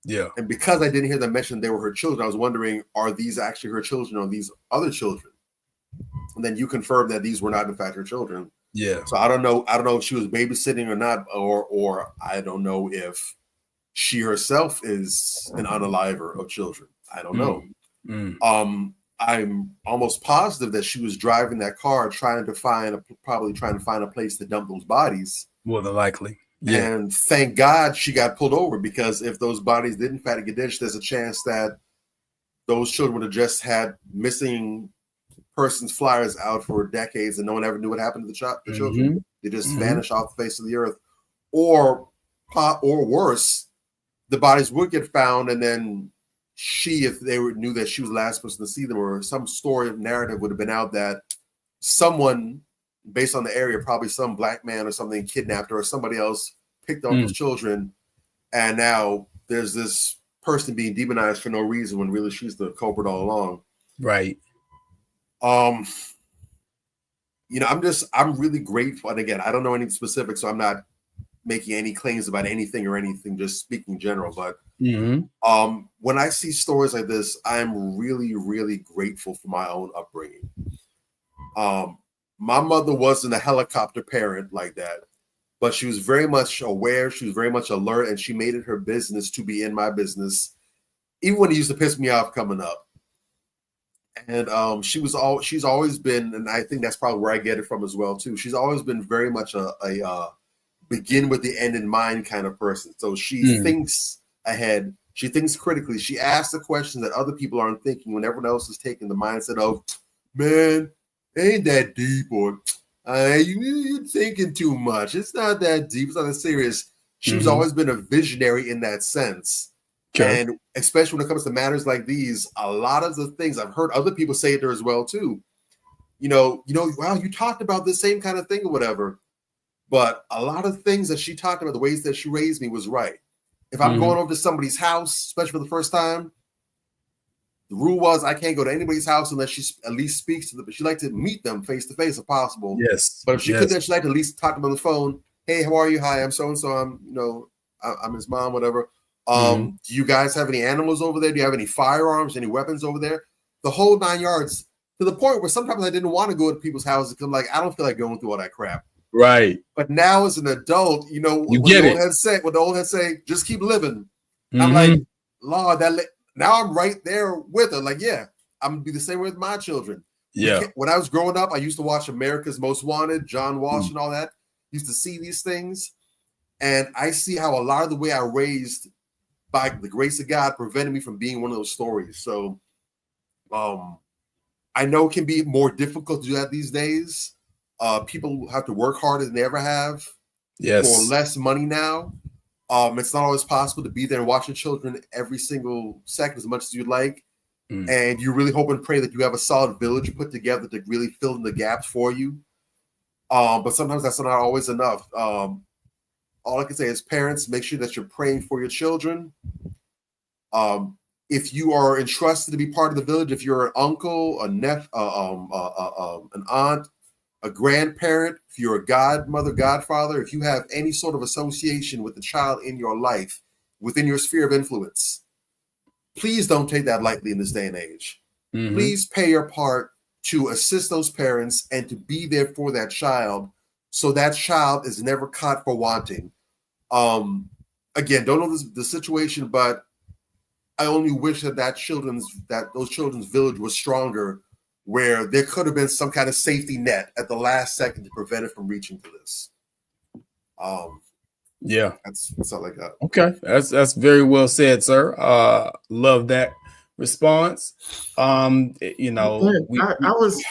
Yeah. And because I didn't hear them mention they were her children, I was wondering, are these actually her children or these other children? And then you confirmed that these were not in fact her children. Yeah. So I don't know if she was babysitting or not, or I don't know if she herself is an unaliver of children. I don't know. I'm almost positive that she was driving that car probably trying to find a place to dump those bodies. More than likely. Yeah. And thank God she got pulled over, because if those bodies did in fact get ditched, there's a chance that those children would have just had missing persons flyers out for decades and no one ever knew what happened to the children. They just vanished off the face of the earth. Or worse, the bodies would get found, and then if they knew that she was the last person to see them, or some story of narrative would have been out that someone, based on the area, probably some black man or something, kidnapped her, or somebody else picked up those children, and now there's this person being demonized for no reason when really she's the culprit all along. Right. I'm really grateful. And again, I don't know any specifics, so I'm not making any claims about anything or anything, just speaking general. But when I see stories like this, I'm really, really grateful for my own upbringing. My mother wasn't a helicopter parent like that, but she was very much aware. She was very much alert, and she made it her business to be in my business, even when it used to piss me off coming up. And she's always been, and I think that's probably where I get it from as well too. She's always been very much a begin with the end in mind kind of person. So she thinks ahead. She thinks critically. She asks the questions that other people aren't thinking when everyone else is taking the mindset of, man, ain't that deep, or you're thinking too much. It's not that deep. It's not that serious. She's always been a visionary in that sense. Okay. And especially when it comes to matters like these, a lot of the things I've heard other people say it there as well too. Wow, you talked about the same kind of thing or whatever. But a lot of things that she talked about, the ways that she raised me, was right. If I'm going over to somebody's house, especially for the first time, the rule was I can't go to anybody's house unless she at least speaks to them. But she liked to meet them face to face if possible. Yes. But if she couldn't, she liked to at least talk to them on the phone. Hey, how are you? Hi, I'm so and so. I'm his mom, whatever. Do you guys have any animals over there? Do you have any firearms, any weapons over there? The whole 9 yards, to the point where sometimes I didn't want to go to people's houses because I'm like, I don't feel like going through all that crap. Right. But now as an adult, you what get the old head say, just keep living. I'm like, Lord, now I'm right there with her. Like, yeah, I'm gonna be the same way with my children. Yeah. When I was growing up, I used to watch America's Most Wanted, John Walsh and all that. Used to see these things. And I see how a lot of the way I raised, by the grace of God, prevented me from being one of those stories. So I know it can be more difficult to do that these days. People have to work harder than they ever have for less money now. It's not always possible to be there and watch your children every single second as much as you'd like. And you really hope and pray that you have a solid village put together to really fill in the gaps for you. But sometimes that's not always enough. All I can say is, parents, make sure that you're praying for your children. If you are entrusted to be part of the village, if you're an uncle, an aunt, a grandparent, if you're a godmother, godfather, if you have any sort of association with the child in your life, within your sphere of influence, please don't take that lightly in this day and age. Please pay your part to assist those parents and to be there for that child, so that child is never caught for wanting. Again, don't know the situation, but I only wish that those children's village was stronger, where there could have been some kind of safety net at the last second to prevent it from reaching to this. Yeah, that's all I got. Okay, that's very well said, sir. Love that response. You know, I was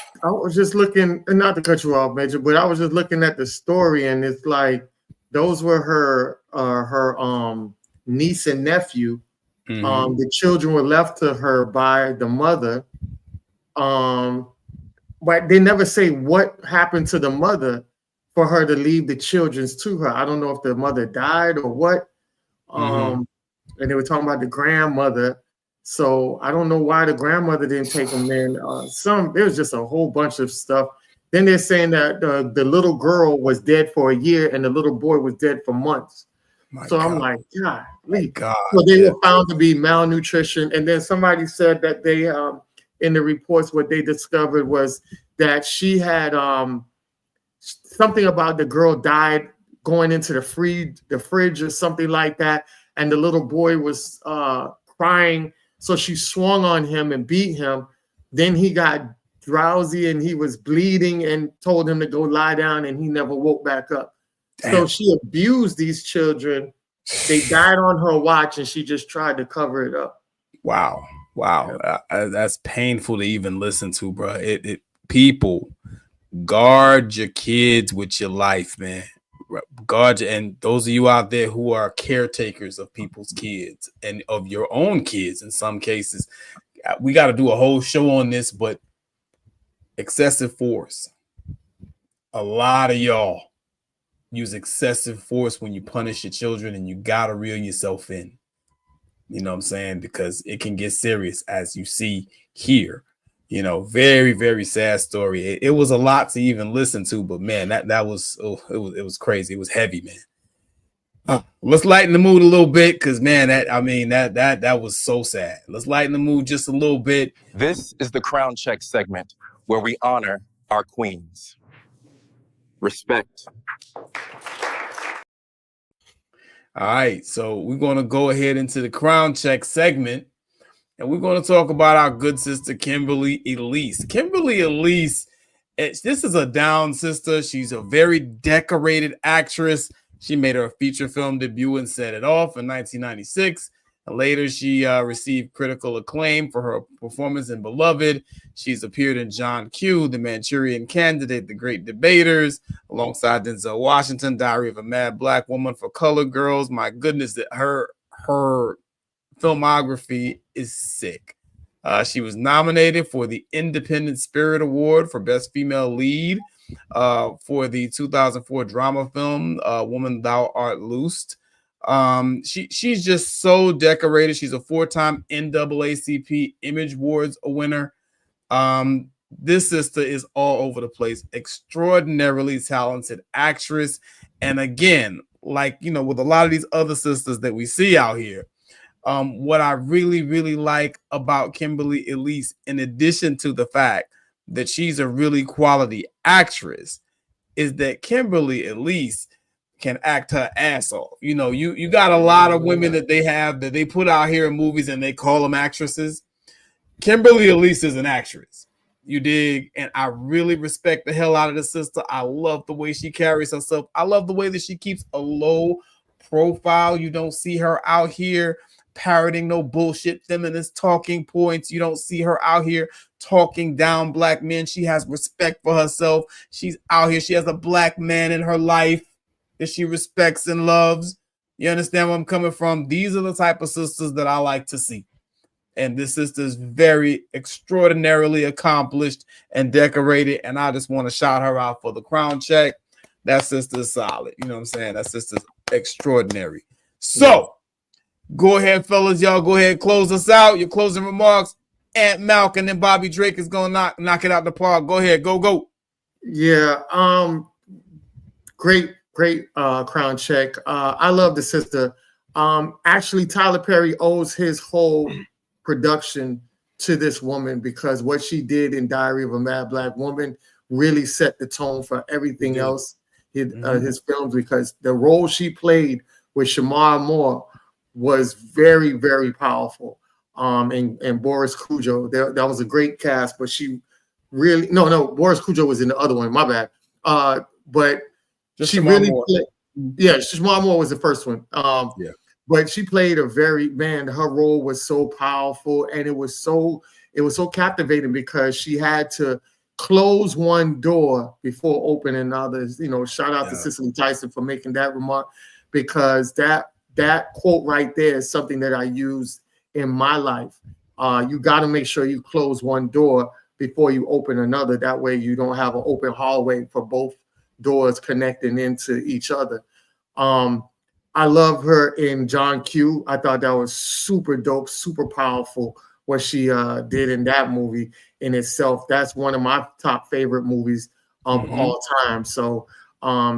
just looking, and not to cut you off, Major, but I was just looking at the story, and it's like those were her niece and nephew. The children were left to her by the mother. But they never say what happened to the mother for her to leave the children's to her. I don't know if the mother died or what. And they were talking about the grandmother. So I don't know why the grandmother didn't take them in. There was just a whole bunch of stuff. Then they're saying that the little girl was dead for a year and the little boy was dead for months. I'm like, God. So they were found to be malnutrition. And then somebody said that they, in the reports, what they discovered was that she had something about the girl died going into the fridge or something like that. And the little boy was crying. So she swung on him and beat him. Then he got drowsy and he was bleeding and told him to go lie down, and he never woke back up. Damn. So she abused these children. They died on her watch, and she just tried to cover it up. Wow. That's painful to even listen to, bro. People, guard your kids with your life, man. Guard, and those of you out there who are caretakers of people's kids and of your own kids, in some cases, we got to do a whole show on this. But excessive force, a lot of y'all use excessive force when you punish your children, and you got to reel yourself in. You know what I'm saying? Because it can get serious, as you see here. You know, very, very sad story. It was a lot to even listen to, but man, that was it was crazy. It was heavy, man. Let's lighten the mood a little bit, because man, that was so sad. Let's lighten the mood just a little bit. This is the Crown Check segment where we honor our queens. Respect. All right, so we're going to go ahead into the Crown Check segment, and we're going to talk about our good sister, Kimberly Elise. Kimberly Elise, this is a down sister. She's a very decorated actress. She made her feature film debut in Set It Off in 1996. And later, she received critical acclaim for her performance in Beloved. She's appeared in John Q, The Manchurian Candidate, The Great Debaters, alongside Denzel Washington, Diary of a Mad Black Woman, For Colored Girls. My goodness, that her filmography is sick. She was nominated for the Independent Spirit Award for Best Female Lead for the 2004 drama film Woman Thou Art Loosed. She's just so decorated. She's a 4-time NAACP Image Awards winner. This sister is all over the place. Extraordinarily talented actress. And again, like, you know, with a lot of these other sisters that we see out here, what I really, really like about Kimberly Elise, in addition to the fact that she's a really quality actress, is that Kimberly Elise can act her ass off. You know, you got a lot of women that they put out here in movies and they call them actresses. Kimberly Elise is an actress. You dig? And I really respect the hell out of the sister. I love the way she carries herself. I love the way that she keeps a low profile. You don't see her out here parroting no bullshit feminist talking points. You don't see her out here talking down black men. She has respect for herself. She's out here. She has a black man in her life that she respects and loves. You understand where I'm coming from? These are the type of sisters that I like to see. And this sister is very extraordinarily accomplished and decorated. And I just want to shout her out for the Crown Check. That sister is solid. You know what I'm saying? That sister's extraordinary. So go ahead, fellas. Y'all go ahead, close us out. Your closing remarks. Aunt Malcolm and Bobby Drake is going to knock it out the park. Go ahead. Go. Yeah. Great Crown Check. I love the sister. Actually, Tyler Perry owes his whole production to this woman, because what she did in Diary of a Mad Black Woman really set the tone for everything else his films, because the role she played with Shamar Moore was very, very powerful. and Boris Cujo. That was a great cast, but she really Boris Cujo was in the other one. My bad. But Just she Shemar really Moore. Shemar Moore was the first one. Yeah. But she played her role was so powerful, and it was so captivating because she had to close one door before opening others. Shout out to Cicely Tyson for making that remark, because that quote right there is something that I used in my life. You got to make sure you close one door before you open another. That way you don't have an open hallway for both doors connecting into each other. I love her in John Q. I thought that was super dope, super powerful what she did in that movie in itself. That's one of my top favorite movies of all time. So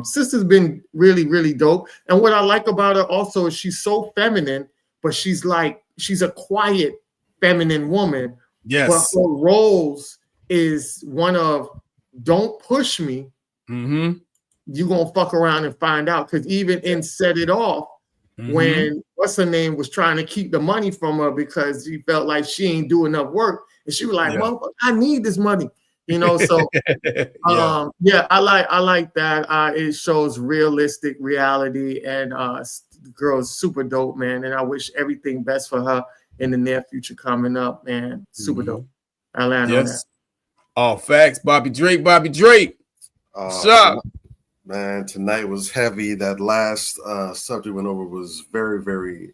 Sister's been really, really dope. And what I like about her also is she's so feminine, but she's a quiet, feminine woman. Yes. But her roles is one of don't push me. You're going to fuck around and find out. Because even in Set It Off, when what's her name was trying to keep the money from her because she felt like she ain't do enough work. And she was like, motherfucker, I need this money. So I like that. It shows realistic reality, and the girl's super dope, man. And I wish everything best for her in the near future coming up, man. Super dope. I land on that. Oh, facts. Bobby Drake. What's up? Man, tonight was heavy. That last subject went over was very, very,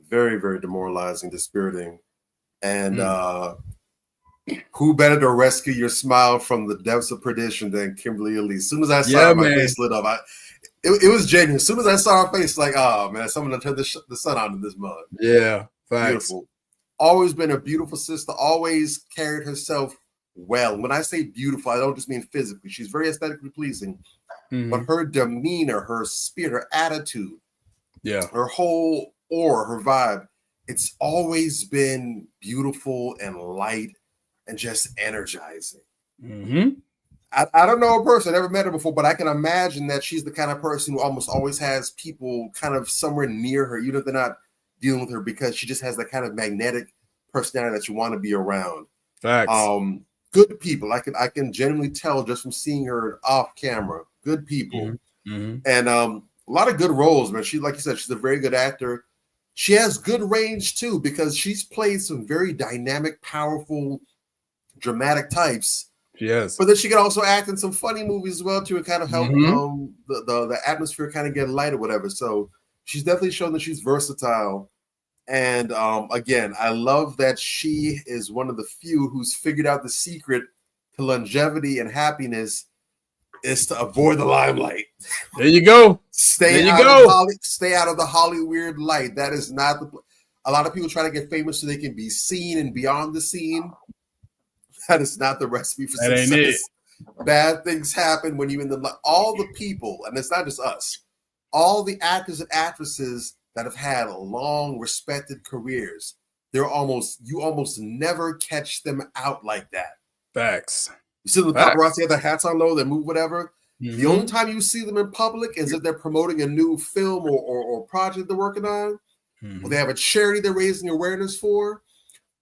very, very demoralizing, dispiriting. And who better to rescue your smile from the depths of perdition than Kimberly Elise? As soon as I saw her, my face lit up. It was genuine. As soon as I saw her face, like, oh man, someone turned the sun on in this mud. Yeah, facts. Beautiful. Always been a beautiful sister. Always carried herself well. When I say beautiful, I don't just mean physically. She's very aesthetically pleasing. But her demeanor, her spirit, her attitude, her whole aura, her vibe, it's always been beautiful and light and just energizing. I don't know a person, I've never met her before, but I can imagine that she's the kind of person who almost always has people kind of somewhere near her, even if they're not dealing with her, because she just has that kind of magnetic personality that you want to be around. Facts. Good people. I can genuinely tell just from seeing her off camera. Good people. And a lot of good roles, man. She, like you said, she's a very good actor. She has good range too, because she's played some very dynamic, powerful, dramatic types. Yes. But then she can also act in some funny movies as well too, and kind of help the atmosphere kind of get light or whatever. So she's definitely shown that she's versatile. And again, I love that she is one of the few who's figured out the secret to longevity and happiness is to avoid the limelight. There you go. Stay out of the Hollywood light. That is not a lot of people try to get famous so they can be seen and beyond the scene. That is not the recipe for success. Ain't it. Bad things happen when you're in the all the people, and it's not just us, all the actors and actresses that have had long respected careers. You almost never catch them out like that. Facts. You see the paparazzi have their hats on low, they move whatever. The only time you see them in public is if they're promoting a new film or project they're working on, or they have a charity they're raising awareness for,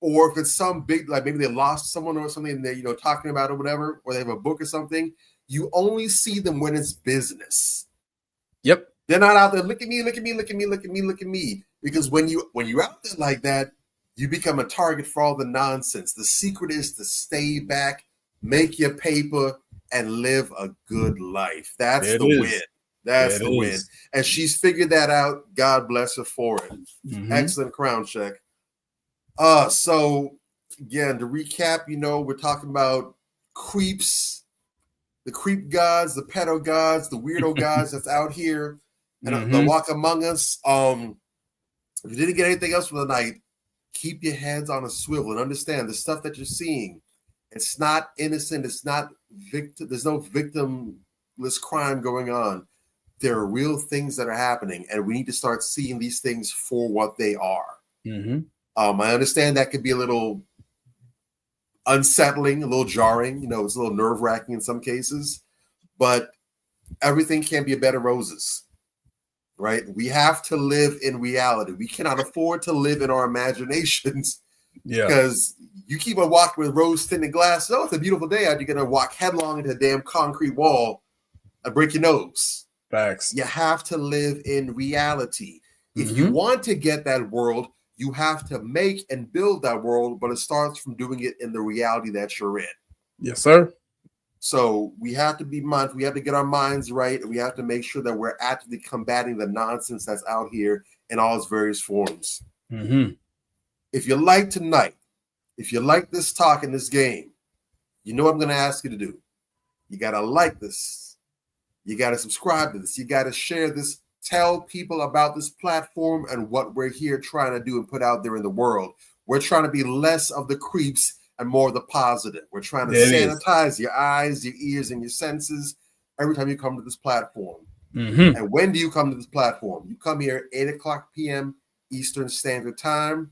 or if it's some big, like maybe they lost someone or something and they're talking about it or whatever, or they have a book or something. You only see them when it's business. Yep. They're not out there, look at me, look at me, look at me, look at me, look at me. Because when you're out there like that, you become a target for all the nonsense. The secret is to stay back, make your paper, and live a good life. That's the win. That's the win. And she's figured that out. God bless her for it. Excellent crown check. So again, to recap, we're talking about creeps, the creep gods, the pedo gods, the weirdo gods that's out here and the walk among us. If you didn't get anything else from the night, keep your heads on a swivel and understand the stuff that you're seeing. It's not innocent. It's not victim. There's no victimless crime going on. There are real things that are happening, and we need to start seeing these things for what they are. I understand that could be a little unsettling, a little jarring. It's a little nerve-wracking in some cases, but everything can be a bed of roses. right? We have to live in reality. We cannot afford to live in our imaginations. Yeah. Because you keep on walking with rose-tinted glass. Oh, it's a beautiful day out. You're going to walk headlong into a damn concrete wall and break your nose. Facts. You have to live in reality. If you want to get that world, you have to make and build that world, but it starts from doing it in the reality that you're in. Yes, sir. So we have to be mindful. We have to get our minds right. And we have to make sure that we're actively combating the nonsense that's out here in all its various forms. If you like tonight, if you like this talk in this game, you know what I'm going to ask you to do. You got to like this. You got to subscribe to this. You got to share this. Tell people about this platform and what we're here trying to do and put out there in the world. We're trying to be less of the creeps and more of the positive. We're trying to sanitize your eyes, your ears, and your senses every time you come to this platform. And when do you come to this platform? You come here 8 o'clock p.m. Eastern Standard Time.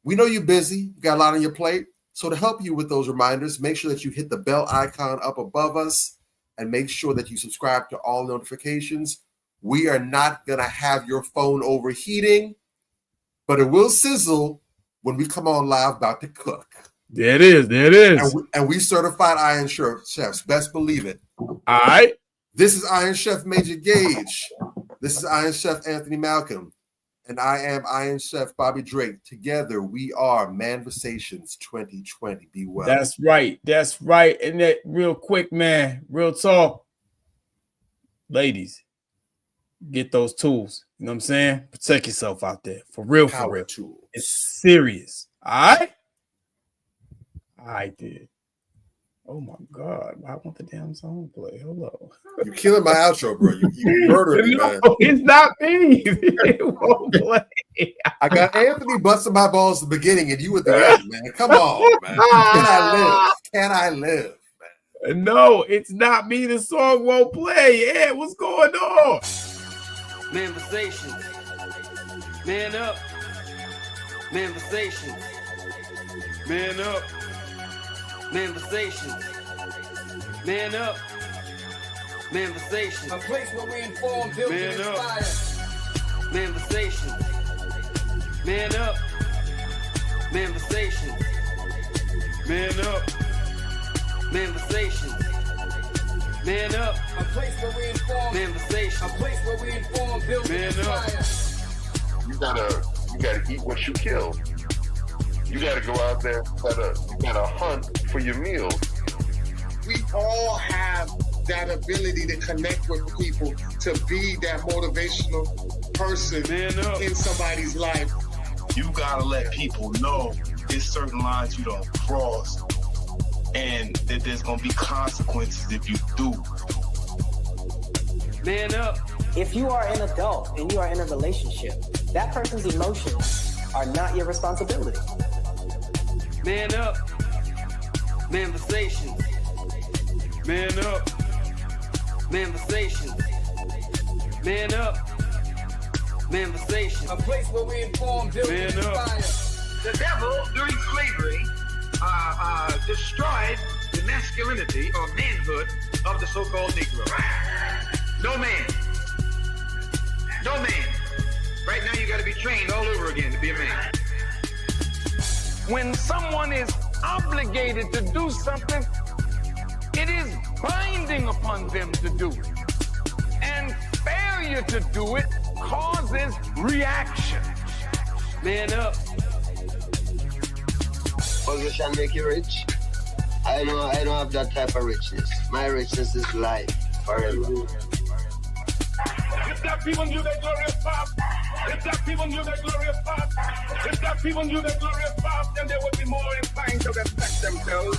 We know you're busy. You got a lot on your plate. So to help you with those reminders, make sure that you hit the bell icon up above us and make sure that you subscribe to all notifications. We are not going to have your phone overheating, but it will sizzle when we come on live about to cook. There it is. There it is. And we certified Iron Chefs. Best believe it. All right. This is Iron Chef Major Gage. This is Iron Chef Anthony Malcolm. And I am Iron Chef Bobby Drake. Together, we are Manversations 2020. Be well. That's right. That's right. And that real quick, man, real talk. Ladies, get those tools. You know what I'm saying? Protect yourself out there. For real, for real. Tools. It's serious. All right? I did. Oh my God. I want the damn song to play. Hello. You're killing my outro, bro. You murdering me, man. It's not me. It won't play. I got Anthony busting my balls at the beginning and you at the end, man. Come on, man. Can I live? Can I live? Man? No, it's not me. The song won't play. Yeah, what's going on? Manversations. Man up. Manversations. Man up. Manversations. Man up. Manversations. A place where we inform, build, and inspire. Manversations. Man up. Manversations. Man up. Manversations. Man up. A place where we inform. Manversations. A place where we inform, build, and inspire. You gotta eat what you kill. You gotta go out there, you gotta hunt for your meals. We all have that ability to connect with people, to be that motivational person in somebody's life. You gotta let people know there's certain lines you don't cross and that there's gonna be consequences if you do. Man up. If you are an adult and you are in a relationship, that person's emotions are not your responsibility. Man up. Manversations. Man up. Manversations. Man up. Manversations. A place where we inform, build, and inspire. The devil, during slavery, destroyed the masculinity or manhood of the so-called Negro. No man. No man. Right now you got to be trained all over again to be a man. When someone is obligated to do something, it is binding upon them to do it. And failure to do it causes reaction. Man up. Position make you rich. I don't have that type of richness. My richness is life forever. If that people knew that glorious path, if that people knew that glorious path, if that people knew that glorious path, then they would be more inclined to respect themselves.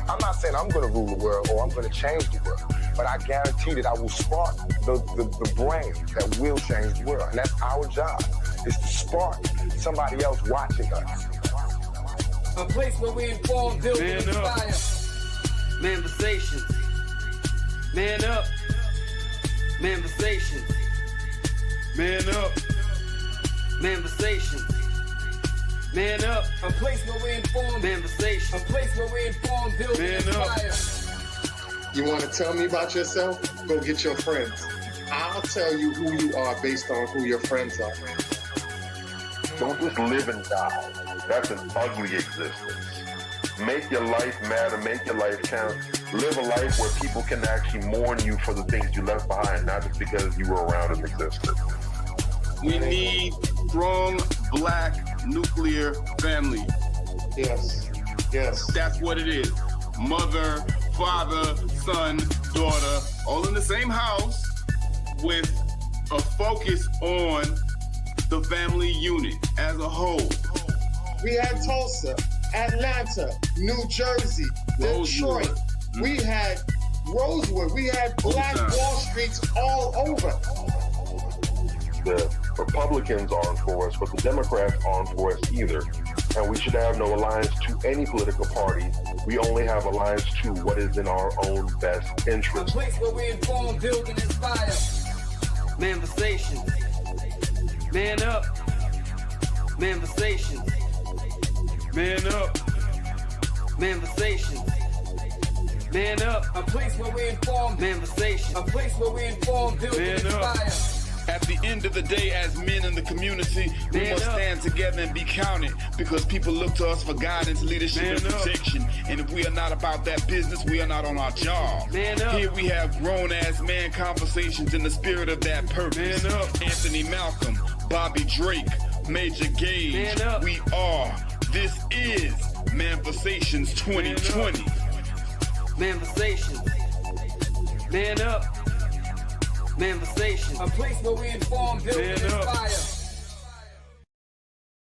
I'm not saying I'm going to rule the world or I'm going to change the world, but I guarantee that I will spark the brain that will change the world. And that's our job, is to spark somebody else watching us. A place where we inform, build, and inspire. Manversations. Man up. Manversations. Man up. Manversations. Man up. A place where we inform. Manversations. A place where we inform, build, and inspire. You want to tell me about yourself? Go get your friends. I'll tell you who you are based on who your friends are. Don't just live and die. That's an ugly existence. Make your life matter, make your life count. Live a life where people can actually mourn you for the things you left behind, not just because you were around and existed. We need strong black nuclear family. Yes. Yes. That's what it is. Mother, father, son, daughter, all in the same house with a focus on the family unit as a whole. We had Tulsa, Atlanta, New Jersey, Detroit. We had Rosewood. We had Black Wall Streets all over. The Republicans aren't for us, but the Democrats aren't for us either. And we should have no alliance to any political party. We only have alliance to what is in our own best interest. A place where we inform, build, and inspire. Manifestation. Man up. Manifestation. Man up. Manifestation. Man up. A place where we inform. Manifestation. A place where we inform, build, and inspire. At the end of the day, as men in the community, we must stand together and be counted because people look to us for guidance, leadership, and protection. And if we are not about that business, we are not on our job. Here we have grown-ass man conversations in the spirit of that purpose. Anthony Malcolm, Bobby Drake, Major Gage. We are. This is Manifestations 2020. Manifestation. Man up. Manifestation. A place where we inform, build, and inspire.